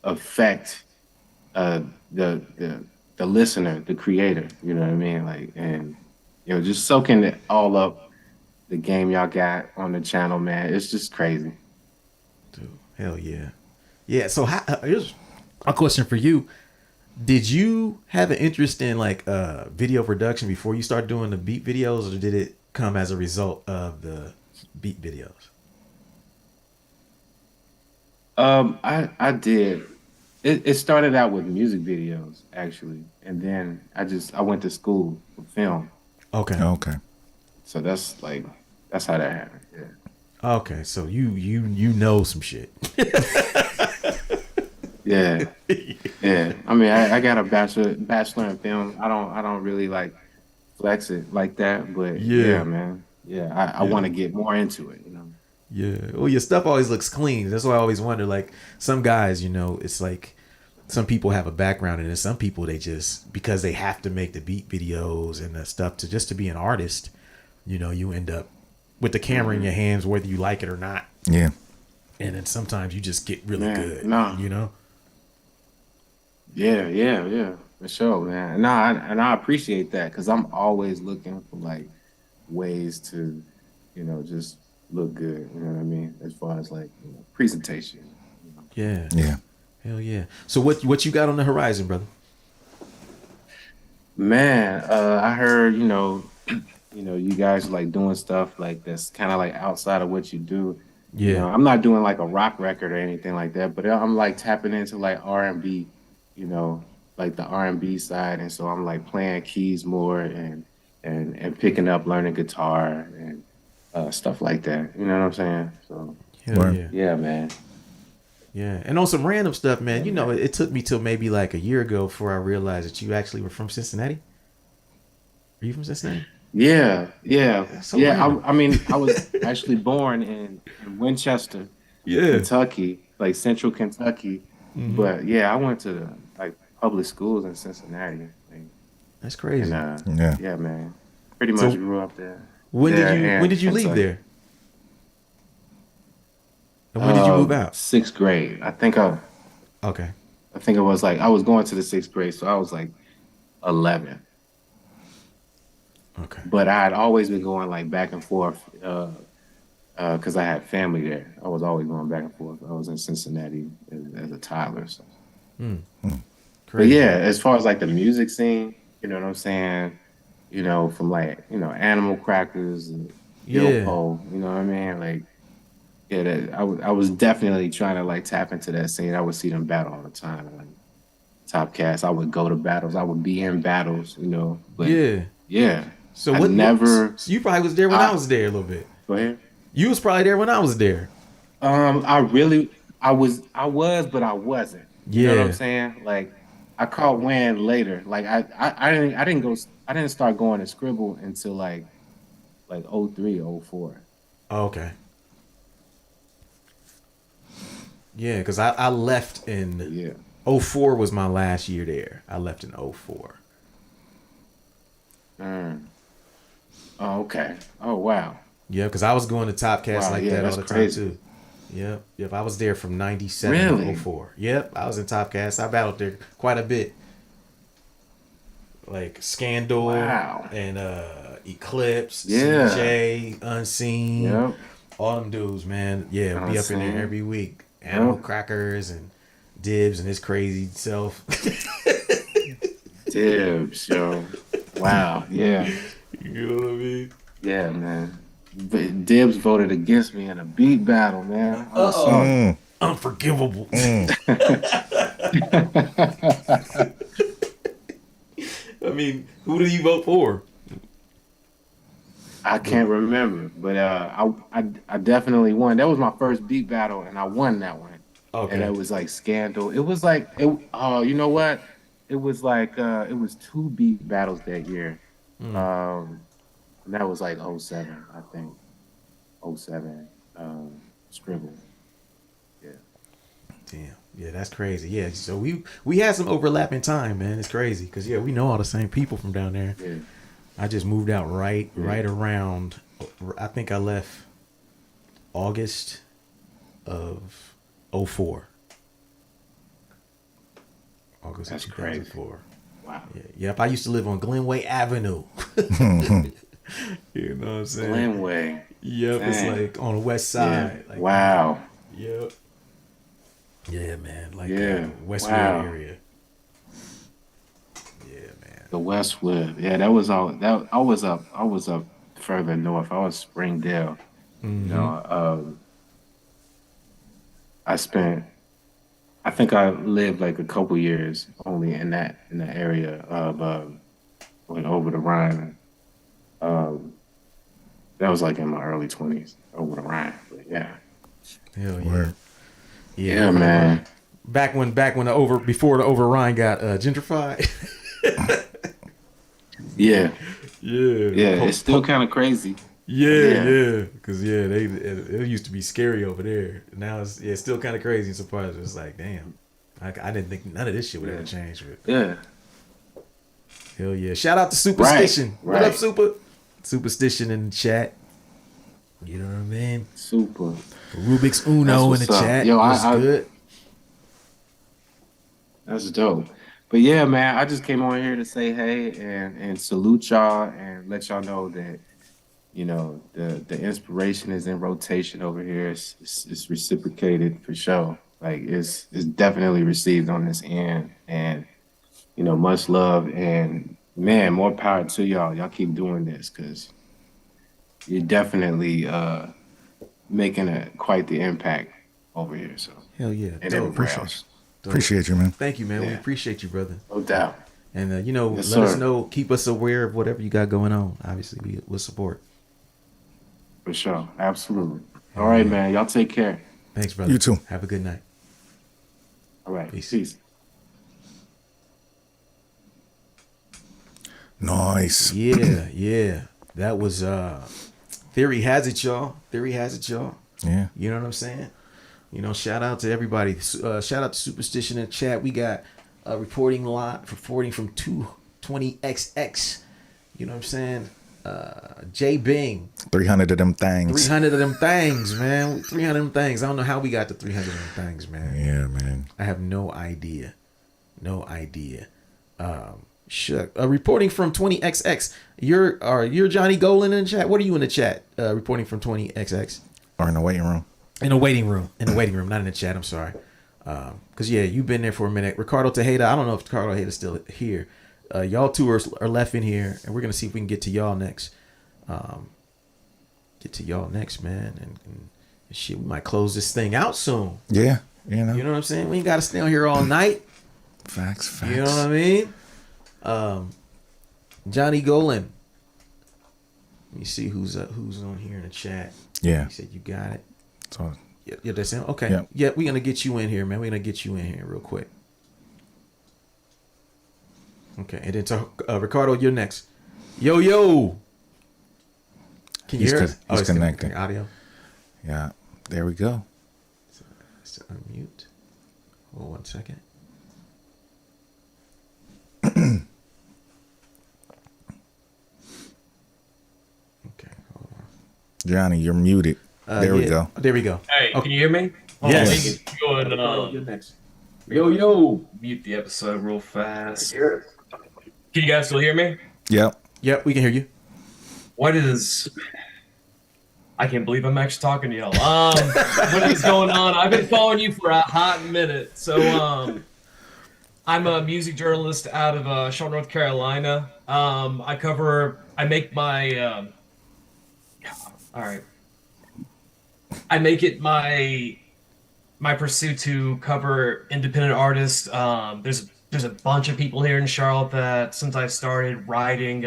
affect uh the the listener, the creator, you know what I mean? Like, and just soaking it all up, the game y'all got on the channel, man. It's just crazy. Dude, hell yeah. Yeah, so here's a question for you. Did you have an interest in like video production before you started doing the beat videos, or did it come as a result of the beat videos? I did. It started out with music videos actually, and then I went to school for film. Okay. Okay. So that's how that happened. Yeah. Okay, so you know some shit. Yeah. Yeah. I mean, I got a bachelor in film. I don't really like flex it like that, but yeah, man. Yeah, I want to get more into it, Yeah. Well, your stuff always looks clean. That's why I always wonder, like, some guys, it's like some people have a background in it. Some people, they just, because they have to make the beat videos and the stuff to be an artist, you end up with the camera in your hands, whether you like it or not. Yeah. And then sometimes you just get really good, Nah. Yeah, for sure, man. And I appreciate that because I'm always looking for like ways to, just look good. You know what I mean? As far as like presentation. Yeah. Yeah. Hell yeah. So what you got on the horizon, brother? Man, I heard you guys like doing stuff like that's kind of like outside of what you do. Yeah. I'm not doing like a rock record or anything like that, but I'm like tapping into like R&B, like the R&B side, and so I'm like playing keys more and picking up learning guitar and stuff like that. You know what I'm saying? So Hell yeah. yeah, man. Yeah. And on some random stuff, man, it took me till maybe like a year ago before I realized that you actually were from Cincinnati. Are you from Cincinnati? Yeah. So I mean, I was actually born in Winchester, Yeah. Kentucky, like central Kentucky. But yeah, I went to the like public schools in Cincinnati. Like, That's and crazy. Yeah. yeah, man. Pretty much So grew up there. when did There you and leave so there? And when did you move out? sixth grade. Okay. I think it was like I was going to the sixth grade, so I was like 11. Okay. But I had always been going like back and forth because I had family there. I was always going back and forth. I was in Cincinnati as a toddler. So. But Crazy. yeah, as far as like the music scene, you know what I'm saying? You know, from like, Animal Crackers and Yeah. Gilpo, you know what I mean? Like, yeah, I was definitely trying to like tap into that scene. I would see them battle all the time. Like, Top Cast, I would go to battles. I would be in battles, But Yeah. yeah, So I what? never. So you probably was there when I was there a little bit. Go ahead. You was probably there when I was there. I was, but I wasn't. You know what I'm Yeah. saying? Like, I caught wind later. Like, I didn't start going to Scribble until like 03, 04. Oh, okay. Yeah, because I left in Yeah. '04 was my last year there. I left in '04. Mm. Oh, okay. Oh, wow. Yeah, because I was going to Top Cast Wow, like yeah, that all that's the crazy. time too. Yep. I was there from '97 Really? to '04. Yep, I was in Top Cast. I battled there quite a bit. Like Scandal Wow. and Eclipse, Yeah. CJ, Unseen, Yep. all them dudes, man. Yeah, be up in Unseen. there every week. Animal Yep. Crackers and Dibs and his crazy self. Dibs, yo. Wow. Yeah. You know what I mean? Yeah, man. But Dibs voted against me in a beat battle, man. I'm sorry. Unforgivable. I mean, who do you vote for? I can't remember, but I definitely won. That was my first beat battle, and I won that one. Okay. And it was like Scandal. It was like it. Oh, you know what? It was like it was two beat battles that year. And that was like '07, I think. '07. Scribble. Yeah. Damn. Yeah, that's crazy. Yeah, so we had some overlapping time, man. It's crazy because yeah, we know all the same people from down there. Yeah. I just moved out right around. I think I left August of '04. August That's of crazy. 2004. Wow. Yeah. Yep, I used to live on Glenway Avenue. You know what I'm saying? Glenway. Yep, it's Dang. like on the west Yeah. side. Like, Wow. Yep. Yeah, man. Like Yeah. Westwood Wow. area. Yeah, man. The Westwood. Yeah, that was all. That I was up further north. I was Springdale. You know, I think I lived like a couple years only in that area of went over the Rhine. That was like in my early 20s over the Rhine. But yeah. Hell yeah. Word. Yeah, man. Back when before the over Rhine got gentrified. Yeah. Yeah. Yeah. It's still kind of crazy. Yeah. Because it used to be scary over there. Now it's still kind of crazy and surprising. It's like, damn, I didn't think none of this shit would ever change. But Yeah. hell yeah! Shout out to Superstition. Right, What up, right. Superstition in the chat. You know what I mean? Super. Rubik's Uno in That's the what's up. chat. Yo, What's I- good? That's dope. But yeah, man, I just came on here to say hey and salute y'all and let y'all know that, the inspiration is in rotation over here. It's reciprocated for sure. Like it's definitely received on this end. And, much love and man, more power to y'all. Y'all keep doing this because you're definitely making quite the impact over here. So Hell yeah! and Dope. everywhere else. Appreciate you, man. Thank you, man. We Yeah. appreciate you, brother. No doubt. And Yes, let us sir. know. Keep us aware of whatever you got going on. Obviously, we'll support. For sure. Absolutely. All right, man. Y'all take care. Thanks, brother. You too. Have a good night. All right. Peace. Peace. Nice. Yeah. That was Theory Has It, y'all. Yeah. You know what I'm saying? You know, shout out to everybody. Shout out to Superstition in the chat. We got reporting from 220XX. You know what I'm saying? J Bing. 300 of them things. 300 of them things, man. 300 of them things. I don't know how we got to 300 of them things, man. Yeah, man. I have no idea. Reporting from 20XX. You're Johnny Golan in the chat. What are you in the chat? Reporting from 20XX. Or in the waiting room. In the waiting room, not in the chat. I'm sorry. Cause yeah, you've been there for a minute. Ricardo Tejeda. I don't know if Ricardo Tejeda's still here. Y'all two are left in here, and we're gonna see if we can get to y'all next. Man, and shit. We might close this thing out soon. Yeah, you know. You know what I'm saying? We ain't gotta stay on here all night. Facts. You know what I mean? Johnny Golan. Let me see who's on here in the chat. Yeah. He said you got it. So, Yeah, that's him. Okay. Yeah. Yeah, we're gonna get you in here, man. We're gonna get you in here real quick. Okay, and then to Ricardo, you're next. Yo. Can you hear us? He's connecting. Audio. Yeah. There we go. Let's unmute. Hold 1 second. Okay, hold on. Johnny, you're muted. There we go. There we go. Hey, Okay. can you hear me? Yes. Go ahead and, You're next. yo, mute the episode real fast. Can you guys still hear me? Yep. Yep, we can hear you. I can't believe I'm actually talking to y'all. What is going on? I've been following you for a hot minute. So, I'm a music journalist out of Charlotte, North Carolina. I make it my pursuit to cover independent artists. There's a bunch of people here in Charlotte that since I started writing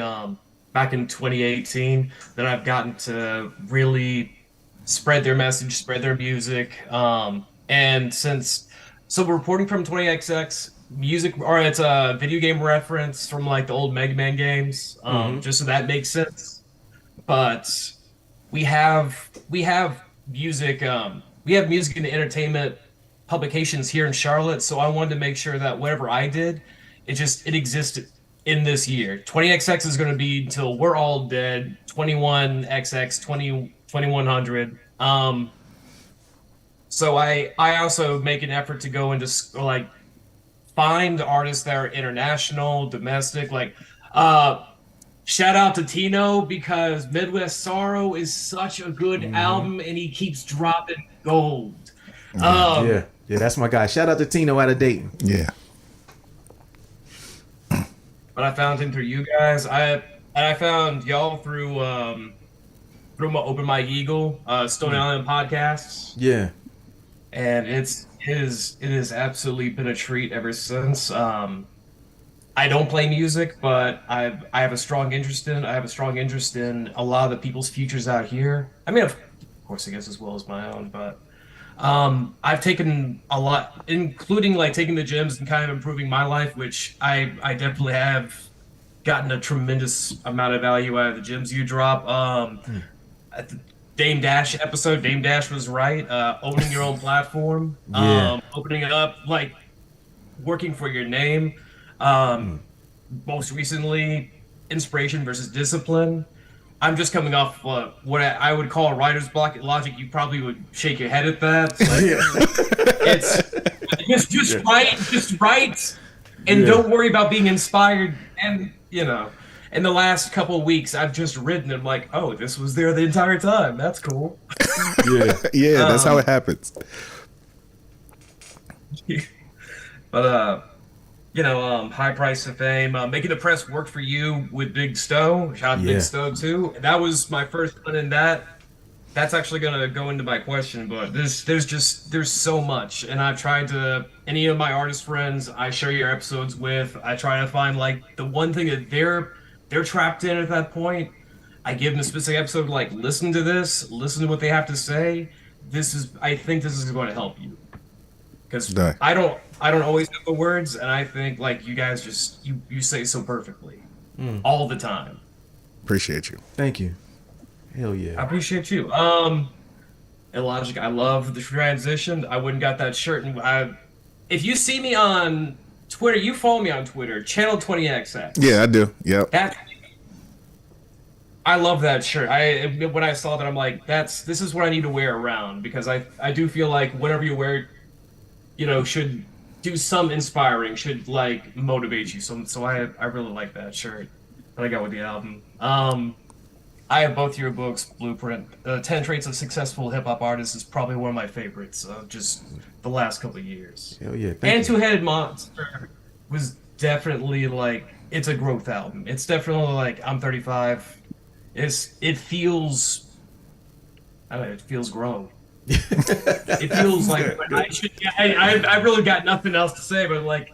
back in 2018 that I've gotten to really spread their message, spread their music. So reporting from 20XX music, or it's a video game reference from like the old Mega Man games, just so that makes sense. But we have music and entertainment publications here in Charlotte, so I wanted to make sure that whatever I did, it existed in this year. 20XX is going to be until we're all dead. 21XX, 2100. So I also make an effort to go into like find artists that are international, domestic, like shout out to Tino because Midwest Sorrow is such a good album and he keeps dropping gold. Yeah, that's my guy. Shout out to Tino out of Dayton. Yeah. But I found him through you guys. I found y'all through my Open Mike Eagle, Stone Island podcasts. Yeah. And it has absolutely been a treat ever since. I don't play music, but I have a strong interest in it. I have a strong interest in a lot of the people's futures out here. I mean, of course, I guess as well as my own, but I've taken a lot, including like taking the gyms and kind of improving my life, which I definitely have gotten a tremendous amount of value out of the gyms you drop. At the Dame Dash episode, Dame Dash was right. Owning your own platform, opening it up, like working for your name. Most recently, inspiration versus discipline. I'm just coming off what I would call a writer's block. Logic, you probably would shake your head at that. It's just write, and don't worry about being inspired. And in the last couple of weeks, I've just written. I'm like, oh, this was there the entire time. That's cool. Yeah, that's how it happens. But high price of fame, making the press work for you with Big Stowe. Shout out to Big Stowe too. That was my first one in that. That's actually gonna go into my question, but there's so much, and I've tried to any of my artist friends I share your episodes with. I try to find like the one thing that they're trapped in at that point. I give them a specific episode, like listen to this, listen to what they have to say. I think this is going to help you. Because I don't always have the words, and I think like you guys just you say so perfectly all the time. Appreciate you. Thank you. Hell yeah. I appreciate you. And Logic, I love the transition. I wouldn't got that shirt. And if you see me on Twitter, you follow me on Twitter, Channel 20XX. Yeah, I do. Yep. I love that shirt. When I saw that, I'm like, this is what I need to wear around, because I do feel like whatever you wear, should do some inspiring, should like motivate you. So I really like that shirt that I got with the album. I have both your books, Blueprint. 10 Traits of Successful Hip Hop Artists is probably one of my favorites of just the last couple of years. Hell yeah. And Two-Headed Monster was definitely like, it's a growth album. It's definitely like, I'm 35. It feels, I don't know, it feels grown. It feels like I should. I really got nothing else to say, but like,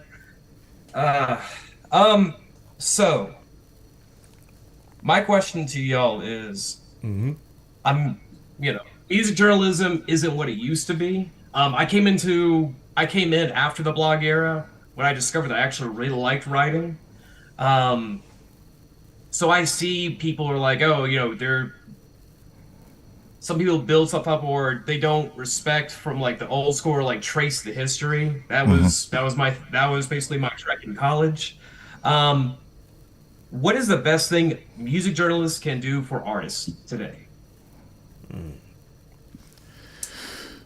so my question to y'all is, music journalism isn't what it used to be. I came in after the blog era when I discovered that I actually really liked writing. So I see people are like, oh, some people build stuff up, or they don't respect from like the old school, or like trace the history. That was basically my trek in college. What is the best thing music journalists can do for artists today?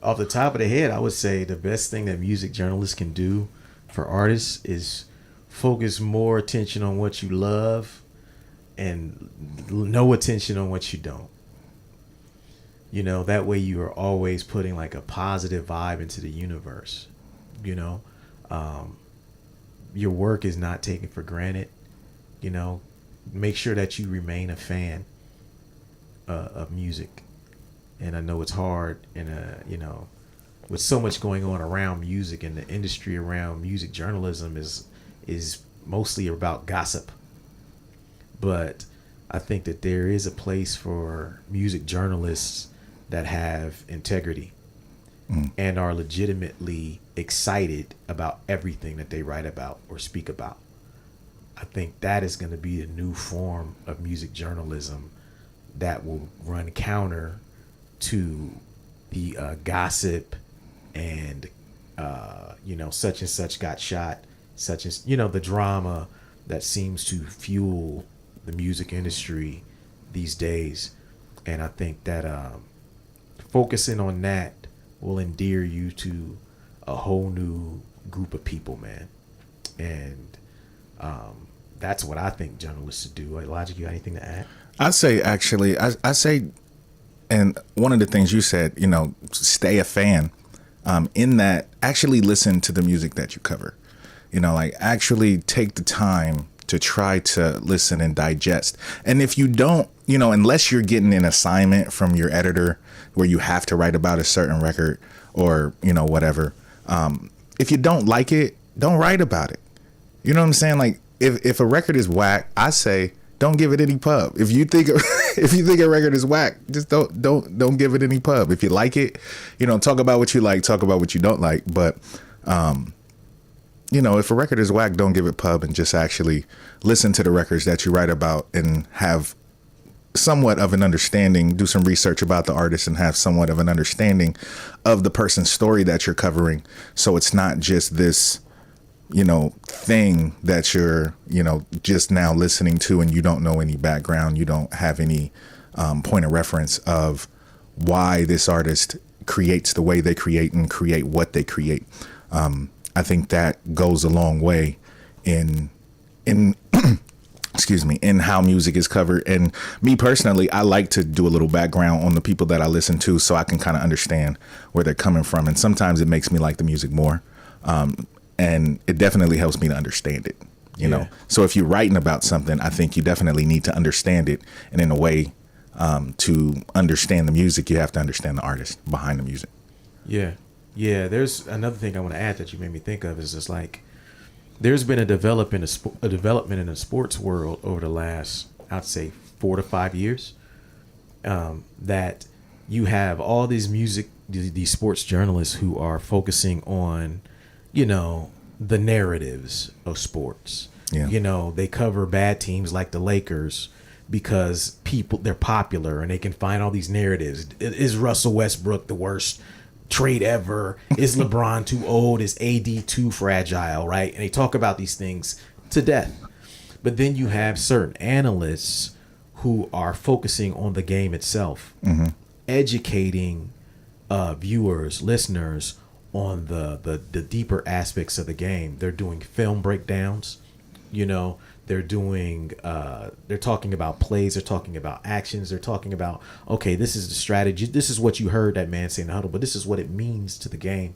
Off the top of the head, I would say the best thing that music journalists can do for artists is focus more attention on what you love and no attention on what you don't. That way you are always putting like a positive vibe into the universe. Your work is not taken for granted. Make sure that you remain a fan of music. And I know it's hard, and with so much going on around music, and the industry around music journalism is mostly about gossip. But I think that there is a place for music journalists that have integrity and are legitimately excited about everything that they write about or speak about. I think that is going to be a new form of music journalism that will run counter to the gossip and such and such got shot, such as the drama that seems to fuel the music industry these days. And I think that focusing on that will endear you to a whole new group of people, man. And that's what I think journalists should do. Logic, you got anything to add? I say actually, I say, and one of the things you said, stay a fan. In that, actually listen to the music that you cover. Like actually take the time to try to listen and digest. And if you don't, unless you're getting an assignment from your editor where you have to write about a certain record or, whatever, if you don't like it, don't write about it. You know what I'm saying? Like if a record is whack, I say don't give it any pub. If you think a record is whack, just don't give it any pub. If you like it, talk about what you like, talk about what you don't like. But if a record is whack, don't give it pub, and just actually listen to the records that you write about and have somewhat of an understanding, do some research about the artist and have somewhat of an understanding of the person's story that you're covering. So it's not just this, thing that you're, just now listening to, and you don't know any background. You don't have any point of reference of why this artist creates the way they create and create what they create. I think that goes a long way in excuse me, in how music is covered. And me personally, I like to do a little background on the people that I listen to so I can kind of understand where they're coming from. And sometimes it makes me like the music more. And it definitely helps me to understand it, you know? So if you're writing about something, I think you definitely need to understand it. And in a way, to understand the music, you have to understand the artist behind the music. Yeah, there's another thing I want to add that you made me think of is just like there's been a development in the sports world over the last, I'd say 4 to 5 years, that you have all these sports journalists who are focusing on, the narratives of sports. They cover bad teams like the Lakers because they're popular and they can find all these narratives. Is Russell Westbrook the worst trade ever? Is LeBron too old? Is AD too fragile? Right? And they talk about these things to death. But then you have certain analysts who are focusing on the game itself, educating viewers, listeners on the deeper aspects of the game. They're doing film breakdowns, they're doing they're talking about plays, they're talking about actions, they're talking about, okay, this is the strategy, this is what you heard that man say in the huddle, but this is what it means to the game.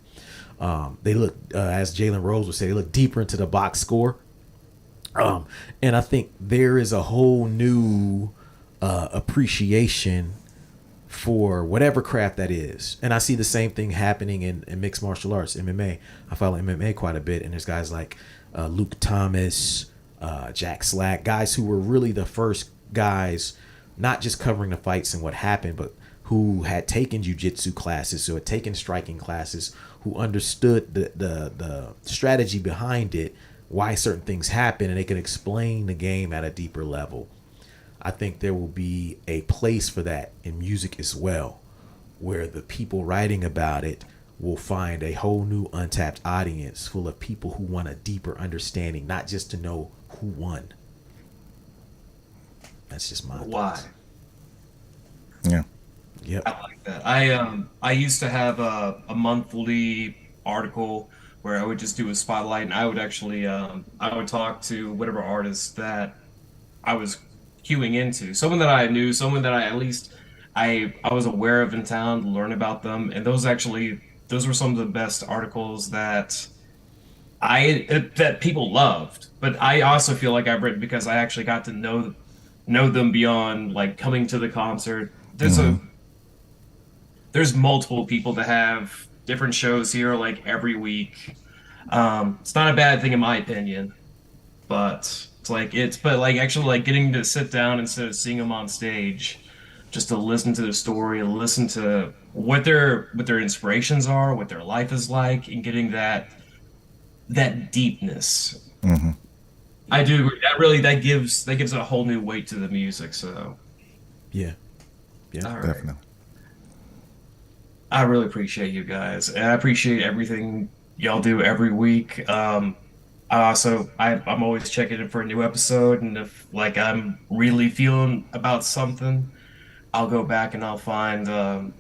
They look, as Jalen Rose would say, they look deeper into the box score. And I think there is a whole new appreciation for whatever craft that is. And I see the same thing happening in mixed martial arts, MMA. I follow MMA quite a bit, and there's guys like Luke Thomas, Jack Slack, guys who were really the first guys, not just covering the fights and what happened, but who had taken jiu-jitsu classes, who had taken striking classes, who understood the strategy behind it, why certain things happen, and they can explain the game at a deeper level. I think there will be a place for that in music as well, where the people writing about it will find a whole new untapped audience full of people who want a deeper understanding, not just to know who won. That's just my thoughts. Yeah. Yep. I like that. I used to have a monthly article where I would just do a spotlight, and I would actually I would talk to whatever artist that I was queuing into, someone that I knew, someone that I was aware of in town, learn about them, and those were some of the best articles that people loved. But I also feel like I've written because I actually got to know them beyond like coming to the concert. There's multiple people that have different shows here like every week. It's not a bad thing in my opinion, but actually like getting to sit down instead of seeing them on stage, just to listen to the story, listen to what their inspirations are, what their life is like, and getting that deepness. I do agree. That gives a whole new weight to the music. So Yeah. all right. Definitely. I really appreciate you guys, and I appreciate everything y'all do every week. I'm always checking in for a new episode, and if like I'm really feeling about something, I'll go back and I'll find a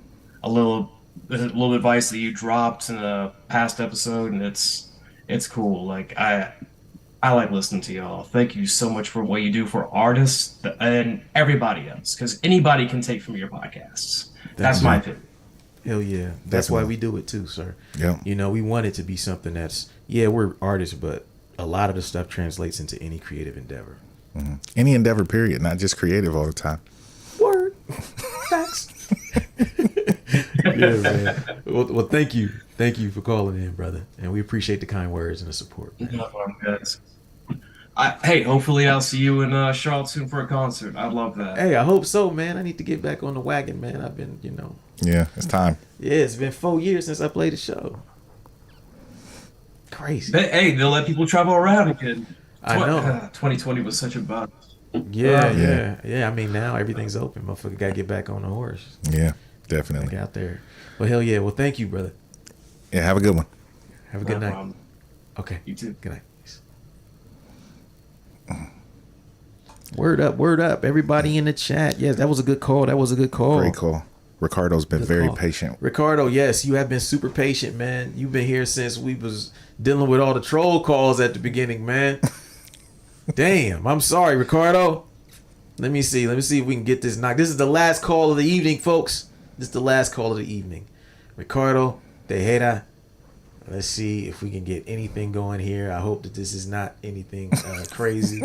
little advice that you dropped in a past episode, and it's cool. Like I like listening to y'all. Thank you so much for what you do for artists and everybody else, because anybody can take from your podcasts. That's my opinion. Hell yeah. That's why Definitely. we do it too, sir. Yeah. We want it to be something that's, we're artists, but a lot of the stuff translates into any creative endeavor. Any endeavor, period, not just creative all the time. Word. Facts. Yeah, man. Well, thank you. Thank you for calling in, brother. And we appreciate the kind words and the support. Man. No problem, guys. Hey, hopefully I'll see you in Charlotte soon for a concert. I'd love that. Hey, I hope so, man. I need to get back on the wagon, man. I've been, Yeah, it's time. Yeah, it's been 4 years since I played a show. Crazy. Hey, they'll let people travel around again. I know. 2020 was such a buzz. Yeah. I mean, now everything's open. Motherfucker got to get back on the horse. Yeah, Get definitely. out there. Well, hell yeah. Well, thank you, brother. Yeah, have a good one. Have a good No night. problem. Okay. You too. Good night. Peace. Word up. Everybody in the chat. Yes, that was a good call. Great call. Ricardo's been Good very call. patient. Ricardo, yes, you have been super patient, man. You've been here since we was dealing with all the troll calls at the beginning, man. Damn, I'm sorry, Ricardo. Let me see if we can get this knocked. This is the last call of the evening, folks. This is the last call of the evening. Ricardo Tejeda. Let's see if we can get anything going here. I hope that this is not anything crazy.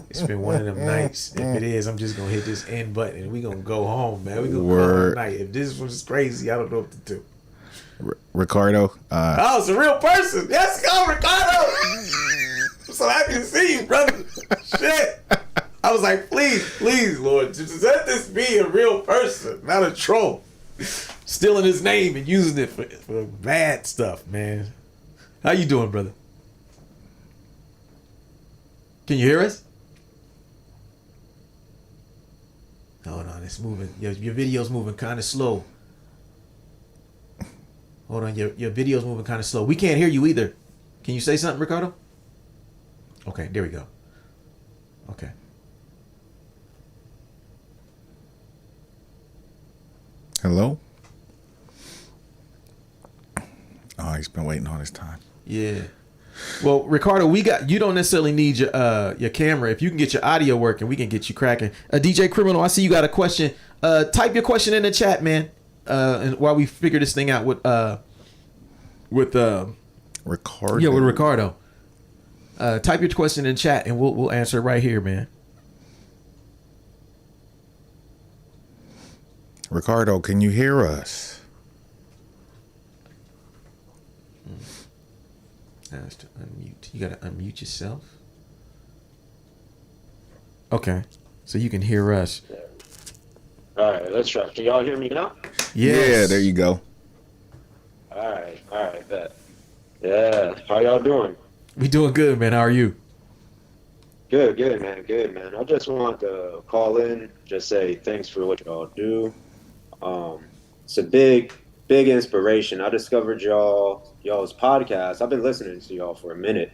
It's been one of them nights. If it is, I'm just going to hit this end button and we're going to go home, man. We're going to call it a night. If this was crazy, I don't know what to do. Ricardo. Oh, it's a real person. Let's go, Ricardo. I'm so happy to see you, brother. Shit. I was like, please, Lord, just let this be a real person, not a troll. Stealing his name and using it for bad stuff, man. How you doing, brother? Can you hear us? it's moving. Your video's moving kind of slow. Hold on, your video's moving kind of slow. We can't hear you either. Can you say something, Ricardo? Okay, there we go. Okay. Hello? Oh, he's been waiting all this time. Yeah. Well, Ricardo, you don't necessarily need your camera. If you can get your audio working, we can get you cracking. DJ Criminal, I see you got a question. Type your question in the chat, man. And while we figure this thing out with Ricardo. Yeah, with Ricardo. Type your question in chat and we'll answer it right here, man. Ricardo, can you hear us? That's to unmute. You gotta unmute yourself. Okay, so you can hear us. All right, let's try. Can y'all hear me now? Yes. Yeah, there you go. All right, bet. Yeah, how y'all doing? We doing good, man. How are you? Good, man. I just want to call in, just say thanks for what y'all do. It's a big inspiration. I discovered y'all's podcast. I've been listening to y'all for a minute,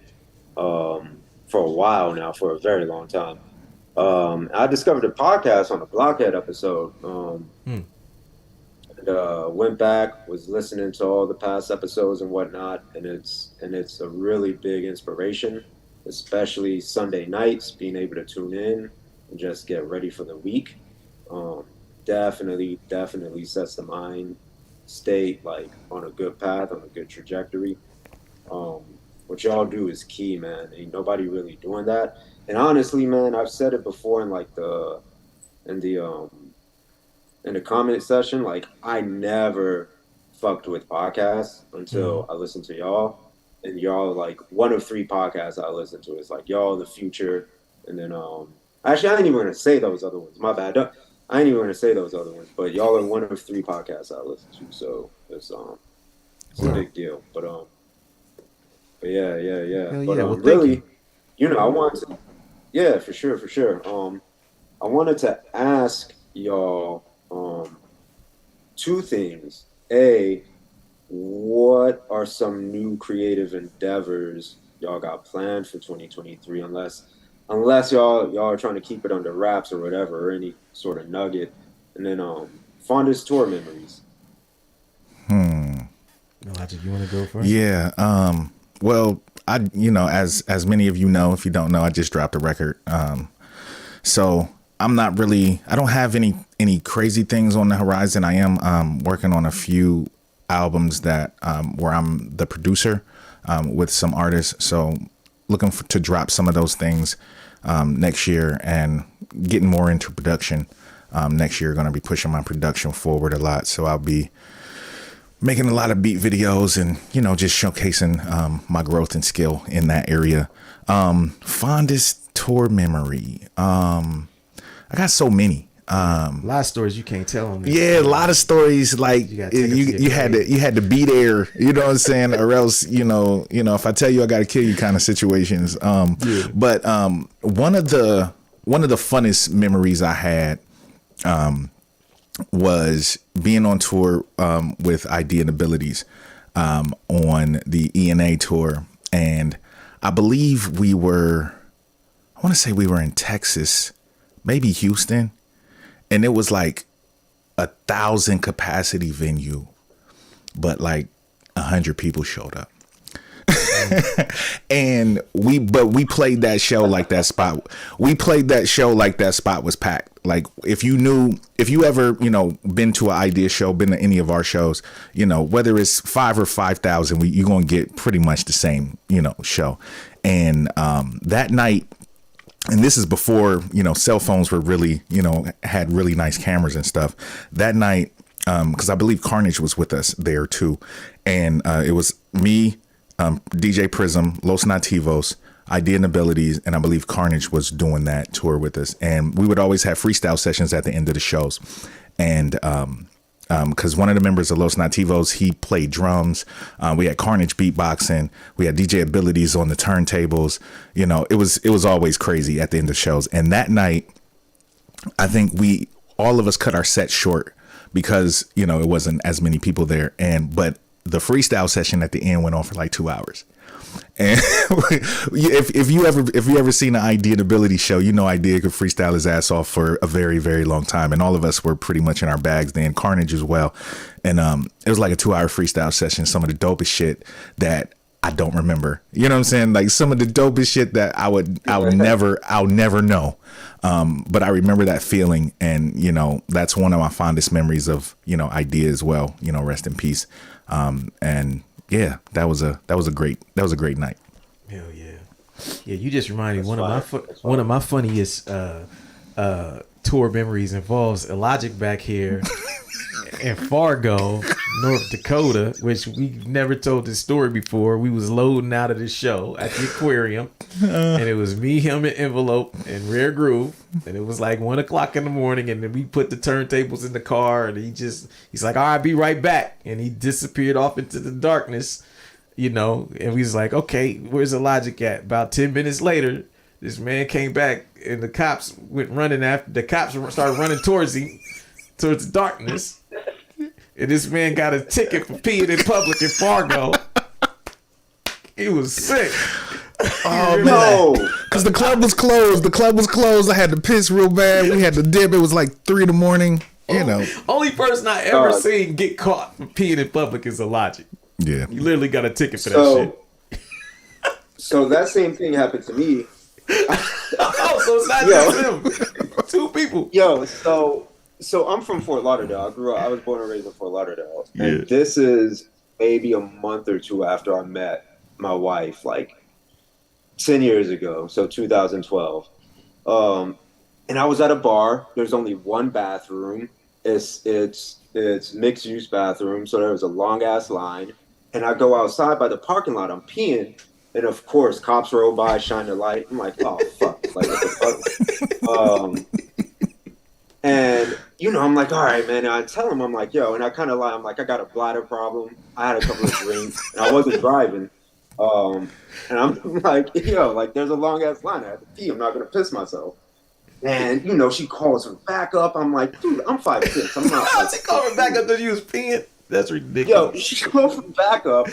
for a while now, for a very long time. I discovered a podcast on the Blockhead episode. And went back, was listening to all the past episodes and whatnot, and it's a really big inspiration, especially Sunday nights, being able to tune in and just get ready for the week. Definitely sets the mind state like on a good path, on a good trajectory. What y'all do is key, man. Ain't nobody really doing that. And honestly, man, I've said it before in the comment section, like I never fucked with podcasts until I listened to y'all. And y'all like one of 3 podcasts I listen to. It's like y'all the future, and then actually I ain't even gonna say those other ones. My bad. I ain't even gonna say those other ones, but y'all are one of 3 podcasts I listen to, so it's a big deal. But yeah. Hell But yeah. Well, really, I wanted to, yeah, for sure. I wanted to ask y'all 2 things. A, what are some new creative endeavors y'all got planned for 2023? Unless y'all are trying to keep it under wraps or whatever, or any sort of nugget. And then fondest tour memories. Logic, you want to go first? Yeah. Well, as many of you know, if you don't know, I just dropped a record. So I don't have any crazy things on the horizon. I am working on a few albums that where I'm the producer with some artists. So looking to drop some of those things next year and getting more into production next year. Going to be pushing my production forward a lot. So I'll be making a lot of beat videos and, just showcasing my growth and skill in that area. Fondest tour memory. I got so many. A lot of stories you can't tell them. Yeah, a lot of stories. Like you had to be there. You know what I'm saying, or else if I tell you I got to kill you kind of situations. But one of the funnest memories I had was being on tour with Idea and Abilities on the ENA tour, and I believe we were in Texas, maybe Houston. And it was like 1,000 capacity venue, but like 100 people showed up. And we played that show like that spot. We played that show like that spot was packed. Like if you ever, been to an Idea show, been to any of our shows, whether it's 5 or 5,000, you're going to get pretty much the same, show. And that night, and this is before, cell phones were really, had really nice cameras and stuff. That night, because I believe Carnage was with us there too. And it was me, DJ Prism, Los Nativos, Idea and Abilities, and I believe Carnage was doing that tour with us. And we would always have freestyle sessions at the end of the shows. And because one of the members of Los Nativos, he played drums. We had Carnage beatboxing. We had DJ Abilities on the turntables. It was always crazy at the end of shows. And that night, I think we all of us cut our set short because, you know, it wasn't as many people there. But the freestyle session at the end went on for like 2 hours. And if you ever seen an Idea and Ability show, you know Idea could freestyle his ass off for a very, very long time. And all of us were pretty much in our bags then, Carnage as well. And it was like a 2 hour freestyle session, some of the dopest shit that I don't remember. You know what I'm saying? Like some of the dopest shit that I'll never know. But I remember that feeling, and you know, that's one of my fondest memories of, you know, Idea as well, you know, rest in peace. And yeah, that was a great night. Hell yeah. Yeah, you just reminded me one of my funniest tour memories involves Logic back here in Fargo, North Dakota, which we never told this story before. We was loading out of the show at the aquarium, and it was me, him, and Envelope and Rare Groove, and it was like 1 o'clock in the morning, and then we put the turntables in the car, and he's like, all right, be right back, and he disappeared off into the darkness, you know, and we was like, okay, where's the Logic at? About 10 minutes later, this man came back, and the cops went running after. The cops started running towards him, towards the darkness. And this man got a ticket for peeing in public in Fargo. He was sick. Oh no! Because the club was closed. I had to piss real bad. We had to dip. It was like 3 a.m. You know. Only person I ever seen get caught for peeing in public is Logic. Yeah. You literally got a ticket for that shit. So that same thing happened to me. Oh, so it's not just him. 2 people. Yo, so I'm from Fort Lauderdale. I was born and raised in Fort Lauderdale. And Yeah. this is maybe a month or 2 after I met my wife, like 10 years ago, so 2012. And I was at a bar. There's only one bathroom. It's mixed use bathroom, so there was a long ass line. And I go outside by the parking lot. I'm peeing, and of course, cops roll by, shine the light. I'm like, oh fuck, like what the fuck. And you know, I'm like, all right, man. And I tell him, I'm like, yo, and I kind of lie. I'm like, I got a bladder problem. I had a couple of drinks, and I wasn't driving. And I'm like, yo, like, there's a long ass line. I have to pee. I'm not gonna piss myself. And you know, she calls her back up. I'm like, dude, I'm 5'6". I'm not. She called her back up because you was peeing. That's ridiculous. Yo, she called her back up,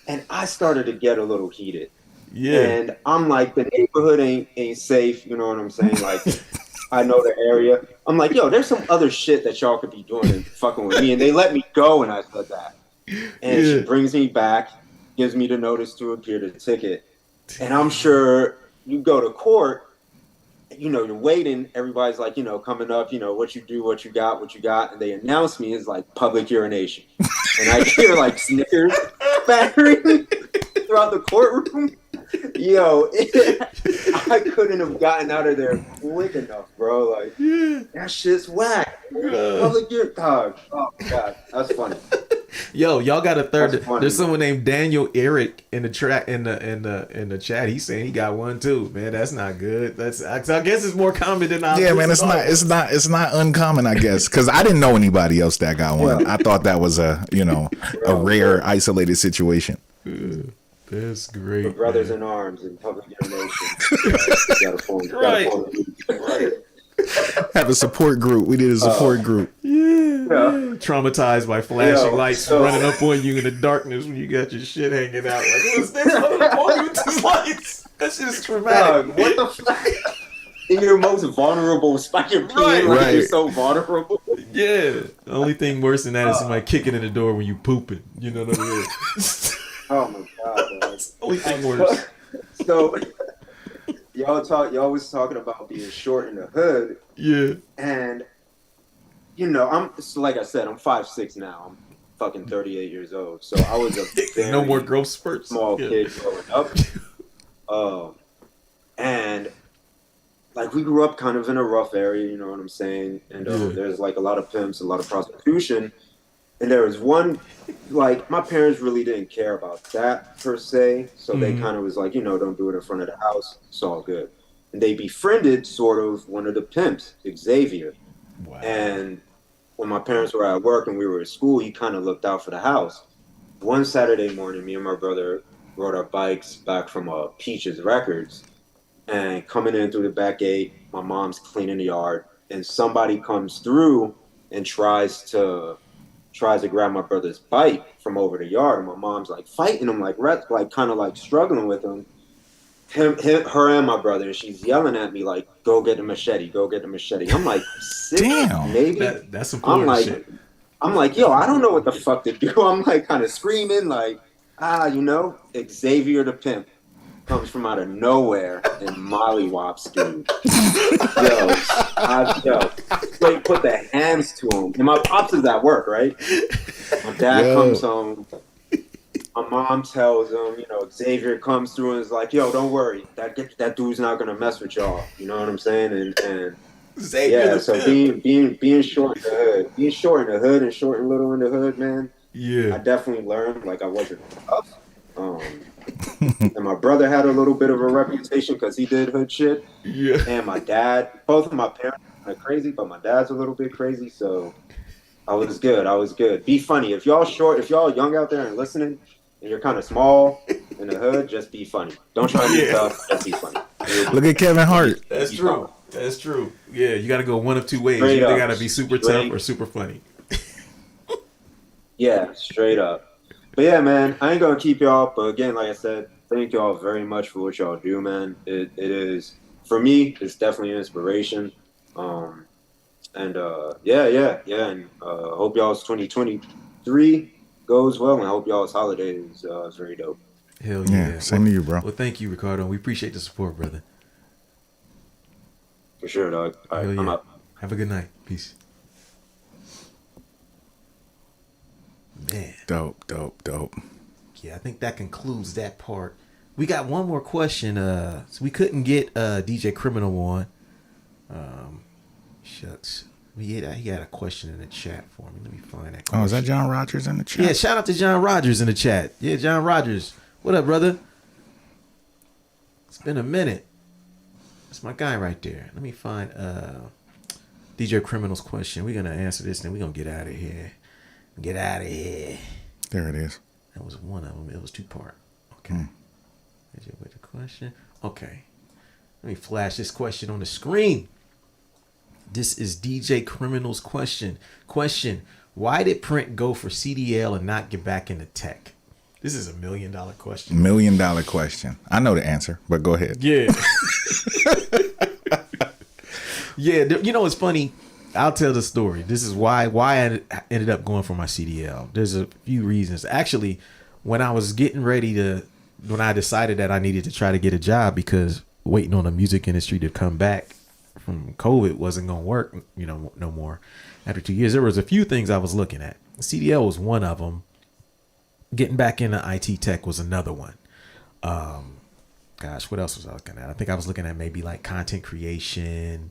and I started to get a little heated. Yeah. And I'm like, the neighborhood ain't safe. You know what I'm saying? Like, I know the area. I'm like, yo, there's some other shit that y'all could be doing and fucking with me. And they let me go, and I said that. And she brings me back, gives me the notice to appear, the ticket. And I'm sure you go to court, you know, you're waiting. Everybody's like, you know, coming up, you know, what you do, what you got. And they announce me as like public urination. And I hear like Snickers battering throughout the courtroom. Yo, I couldn't have gotten out of there quick enough, bro. Like, that shit's whack. Public urination. Oh my God. That's funny. Yo, y'all got a third. That's funny. There's someone named Daniel Eric in the in the chat. He's saying he got one too. Man, that's not good. I guess it's more common than I. Yeah, man, it's not uncommon, I guess, because I didn't know anybody else that got one. I thought that was a rare, isolated situation. That's great. For brothers in arms in public urination. Right. Have a support group. We did a support group. Yeah. Traumatized by flashing lights so- running up on you in the darkness when you got your shit hanging out. Like, what's this? Why you with these lights? That shit is traumatic. What the fuck? In your most vulnerable spot, you're peeing, like you're so vulnerable. Yeah. The only thing worse than that is somebody kicking in the door when you pooping. You know what I mean? Oh my God, man. Only thing worse. So y'all was talking about being short in the hood. Yeah. And you know, like I said, I'm 5'6" now. I'm fucking 38 years old. So I was a very No more growth spurts. small kid growing up. And like we grew up kind of in a rough area, you know what I'm saying? And there's like a lot of pimps, a lot of prostitution. And there was one, like, my parents really didn't care about that per se. So they kind of was like, you know, don't do it in front of the house. It's all good. And they befriended sort of one of the pimps, Xavier. Wow. And when my parents were at work and we were at school, he kind of looked out for the house. One Saturday morning, me and my brother rode our bikes back from Peaches Records. And coming in through the back gate, my mom's cleaning the yard. and somebody comes through and tries to grab my brother's bike from over the yard, and my mom's like fighting him, like kind of like struggling with him. Her and my brother, and she's yelling at me like, "Go get the machete! Go get the machete!" I'm like, six, Damn. maybe. That's I'm important like, shit. yo, I don't know what the fuck to do. I'm like, kind of screaming, like, Xavier the pimp comes from out of nowhere and mollywops dude. Yo, straight put the hands to him. And my pops is at work, right? My dad comes home. My mom tells him, Xavier comes through and is like, "Yo, don't worry, that dude's not gonna mess with y'all." You know what I'm saying? And Xavier yeah, the so pimp. being short in the hood, being short in the hood and short and little in the hood, man. Yeah. I definitely learned like I wasn't tough. And my brother had a little bit of a reputation because he did hood shit. Yeah. And my dad, both of my parents are crazy, but my dad's a little bit crazy. So I was good. I was good. Be funny. If y'all young out there and listening, and you're kind of small in the hood, just be funny. Don't try to be tough. Just be funny. Look at Kevin Hart. That's true. That's true. Yeah, you got to go one of two ways. Straight You either up. got to be super tough or super funny. Yeah, straight up. But yeah, man, I ain't gonna keep y'all. But again, like I said, thank y'all very much for what y'all do, man. It is, for me, it's definitely an inspiration. And yeah. And hope y'all's 2023 goes well, and I hope y'all's holiday is very dope. Hell yeah. Yeah, same to you, bro. Well, thank you, Ricardo. We appreciate the support, brother. For sure, dog. All right, Hell yeah. I'm up. Have a good night. Peace. Man. Dope. Yeah, I think that concludes that part. We got one more question. So we couldn't get DJ Criminal on. Shucks. He had a question in the chat for me. Let me find that question. Oh, is that John Rogers in the chat? Yeah, shout out to John Rogers in the chat. Yeah, John Rogers. What up, brother? It's been a minute. That's my guy right there. Let me find DJ Criminal's question. We're gonna answer this, then we're gonna get out of here. Get out of here. There it is. That was one of them. It was two-part. Okay. With the question. Okay. Let me flash this question on the screen. This is DJ Criminal's question. Question: why did Print go for CDL and not get back into tech? This is $1 million question. $1 million question. I know the answer, but go ahead. Yeah. Yeah. You know, it's funny. I'll tell the story. This is why I ended up going for my CDL. There's a few reasons. Actually, when I decided that I needed to try to get a job because waiting on the music industry to come back from COVID wasn't going to work, no more. After 2 years, there was a few things I was looking at. CDL was one of them. Getting back into IT tech was another one. Gosh, what else was I looking at? I think I was looking at maybe like content creation,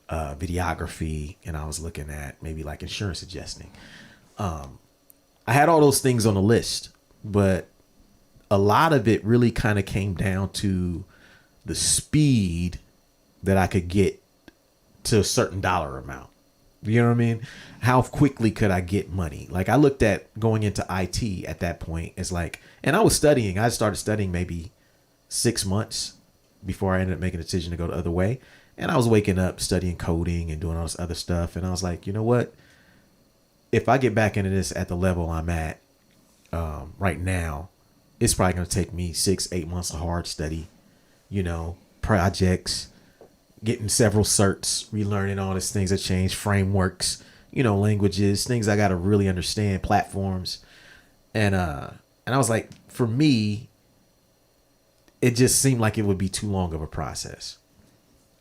videography, and I was looking at maybe like insurance adjusting. I had all those things on the list, but a lot of it really kind of came down to the speed that I could get to a certain dollar amount. You know what I mean? How quickly could I get money? Like I looked at going into IT at that point as like, and I started studying maybe 6 months before I ended up making a decision to go the other way. And I was waking up studying coding and doing all this other stuff. And I was like, you know what? If I get back into this at the level I'm at right now, it's probably going to take me 6-8 months of hard study, projects, getting several certs, relearning all these things that change, frameworks, languages, things I got to really understand, platforms. And I was like, for me, it just seemed like it would be too long of a process.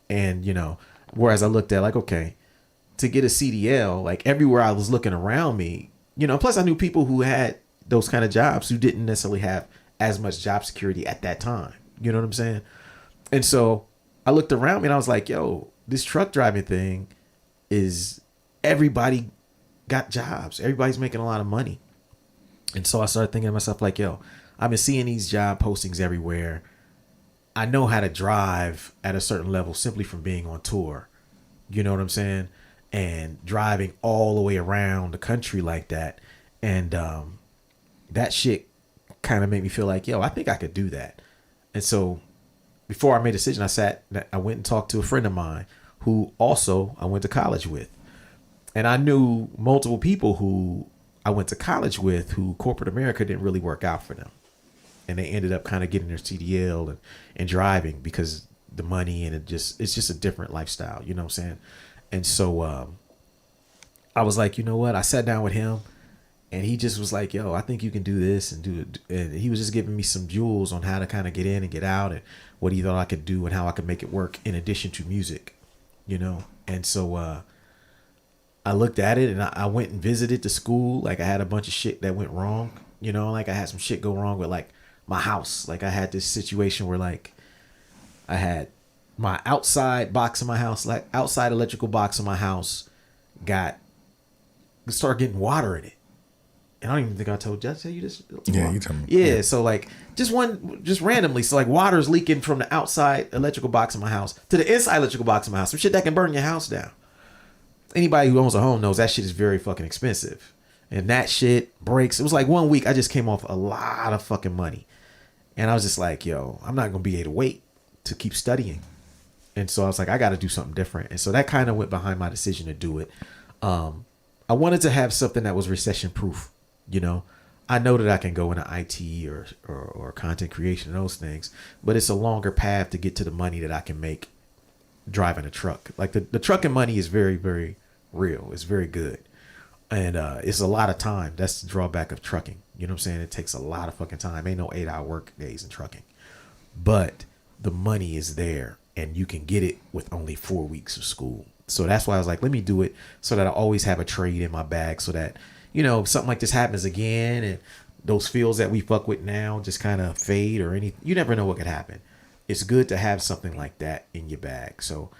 And, whereas I looked at like, okay, to get a CDL, like everywhere I was looking around me, plus I knew people who had those kind of jobs who didn't necessarily have as much job security at that time. You know what I'm saying? And so I looked around me and I was like, yo, this truck driving thing is everybody got jobs. Everybody's making a lot of money. And so I started thinking to myself like, yo, I've been seeing these job postings everywhere. I know how to drive at a certain level simply from being on tour. You know what I'm saying? And driving all the way around the country like that. And that shit kind of made me feel like, yo, I think I could do that. And so before I made a decision, I went and talked to a friend of mine who also I went to college with. And I knew multiple people who I went to college with who corporate America didn't really work out for them. And they ended up kind of getting their CDL and driving because the money and it's just a different lifestyle, you know what I'm saying? And so I was like, you know what? I sat down with him and he just was like, yo, I think you can do this and do it. And he was just giving me some jewels on how to kind of get in and get out and what he thought I could do and how I could make it work in addition to music, you know? And so I looked at it and I went and visited the school. Like I had a bunch of shit that went wrong, you know, like I had some shit go wrong with like my house. Like I had this situation where like I had my outside box of my house, like outside electrical box of my house started getting water in it. And I don't even think I told you. Did I tell you this? Yeah, you told me. Yeah, so like just randomly. So like water's leaking from the outside electrical box of my house to the inside electrical box of my house. Some shit that can burn your house down. Anybody who owns a home knows that shit is very fucking expensive. And that shit breaks. It was like 1 week I just came off a lot of fucking money. And I was just like, yo, I'm not going to be able to wait to keep studying. And so I was like, I got to do something different. And so that kind of went behind my decision to do it. I wanted to have something that was recession proof. You know, I know that I can go into IT or content creation and those things, but it's a longer path to get to the money that I can make driving a truck. Like the trucking money is very, very real. It's very good. And it's a lot of time. That's the drawback of trucking. You know what I'm saying? It takes a lot of fucking time. Ain't no 8-hour work days in trucking. But the money is there and you can get it with only 4 weeks of school. So that's why I was like, let me do it so that I always have a trade in my bag so that, you know, if something like this happens again and those fields that we fuck with now just kind of fade or anything, you never know what could happen. It's good to have something like that in your bag. So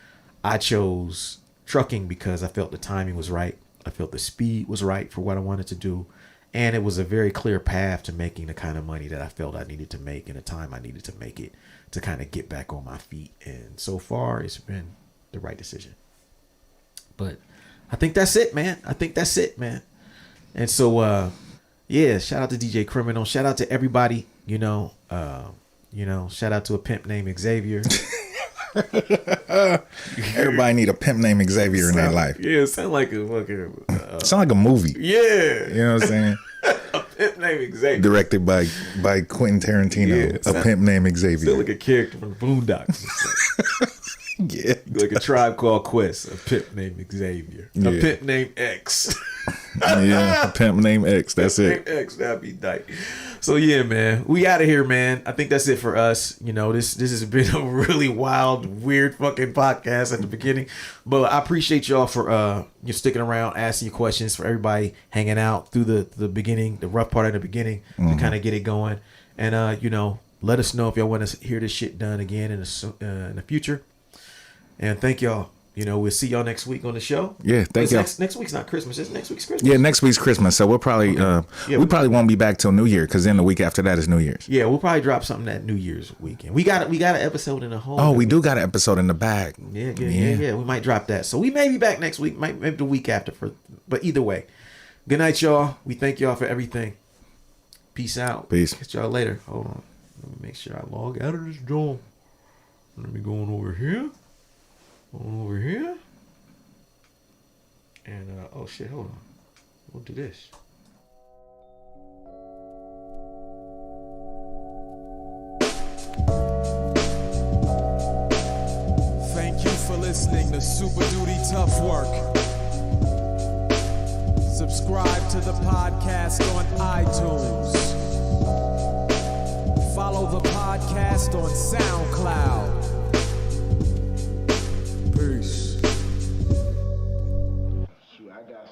I chose trucking because I felt the timing was right. I felt the speed was right for what I wanted to do. And it was a very clear path to making the kind of money that I felt I needed to make in the time I needed to make it to kind of get back on my feet. And so far, it's been the right decision. But I think that's it, man. And so, yeah, shout out to DJ Criminal. Shout out to everybody, shout out to a pimp named Xavier. Everybody need a pimp named Xavier in their life. Yeah, it sound like a fucking... sound like a movie. Yeah. You know what I'm saying? A pimp named Xavier. Directed by Quentin Tarantino. Yeah, a pimp named Xavier. Sound like a character from the Boondocks. Yeah. Like a Tribe Called Quest. A pimp named Xavier. Yeah. A pimp named X. Yeah, a pimp named X. That's it. X, that'd be tight. So yeah, man, we out of here, man. I think that's it for us. You know, this has been a really wild, weird fucking podcast at the beginning, but I appreciate y'all for you sticking around, asking your questions, for everybody hanging out through the beginning, the rough part of the beginning, to kind of get it going, and let us know if y'all want to hear this shit done again in the future. And thank y'all. We'll see y'all next week on the show. Yeah, thank y'all. Next week's not Christmas. It's next week's Christmas. Yeah, next week's Christmas. So we'll probably we probably won't be back till New Year, because then the week after that is New Year's. Yeah, we'll probably drop something that New Year's weekend. We got an episode in the hole. Oh, we do got an episode in the bag. Yeah. We might drop that. So we may be back next week, maybe the week after. But either way, good night, y'all. We thank y'all for everything. Peace out. Peace. Catch y'all later. Hold on. Let me make sure I log out of this joint. Let me go on over here. And oh shit, hold on. We'll do this. Thank you for listening to Super Duty Tough Work. Subscribe to the podcast on iTunes. Follow the podcast on SoundCloud. Peace.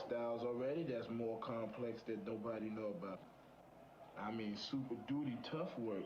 Styles already that's more complex that nobody know about. I mean, super duty tough work.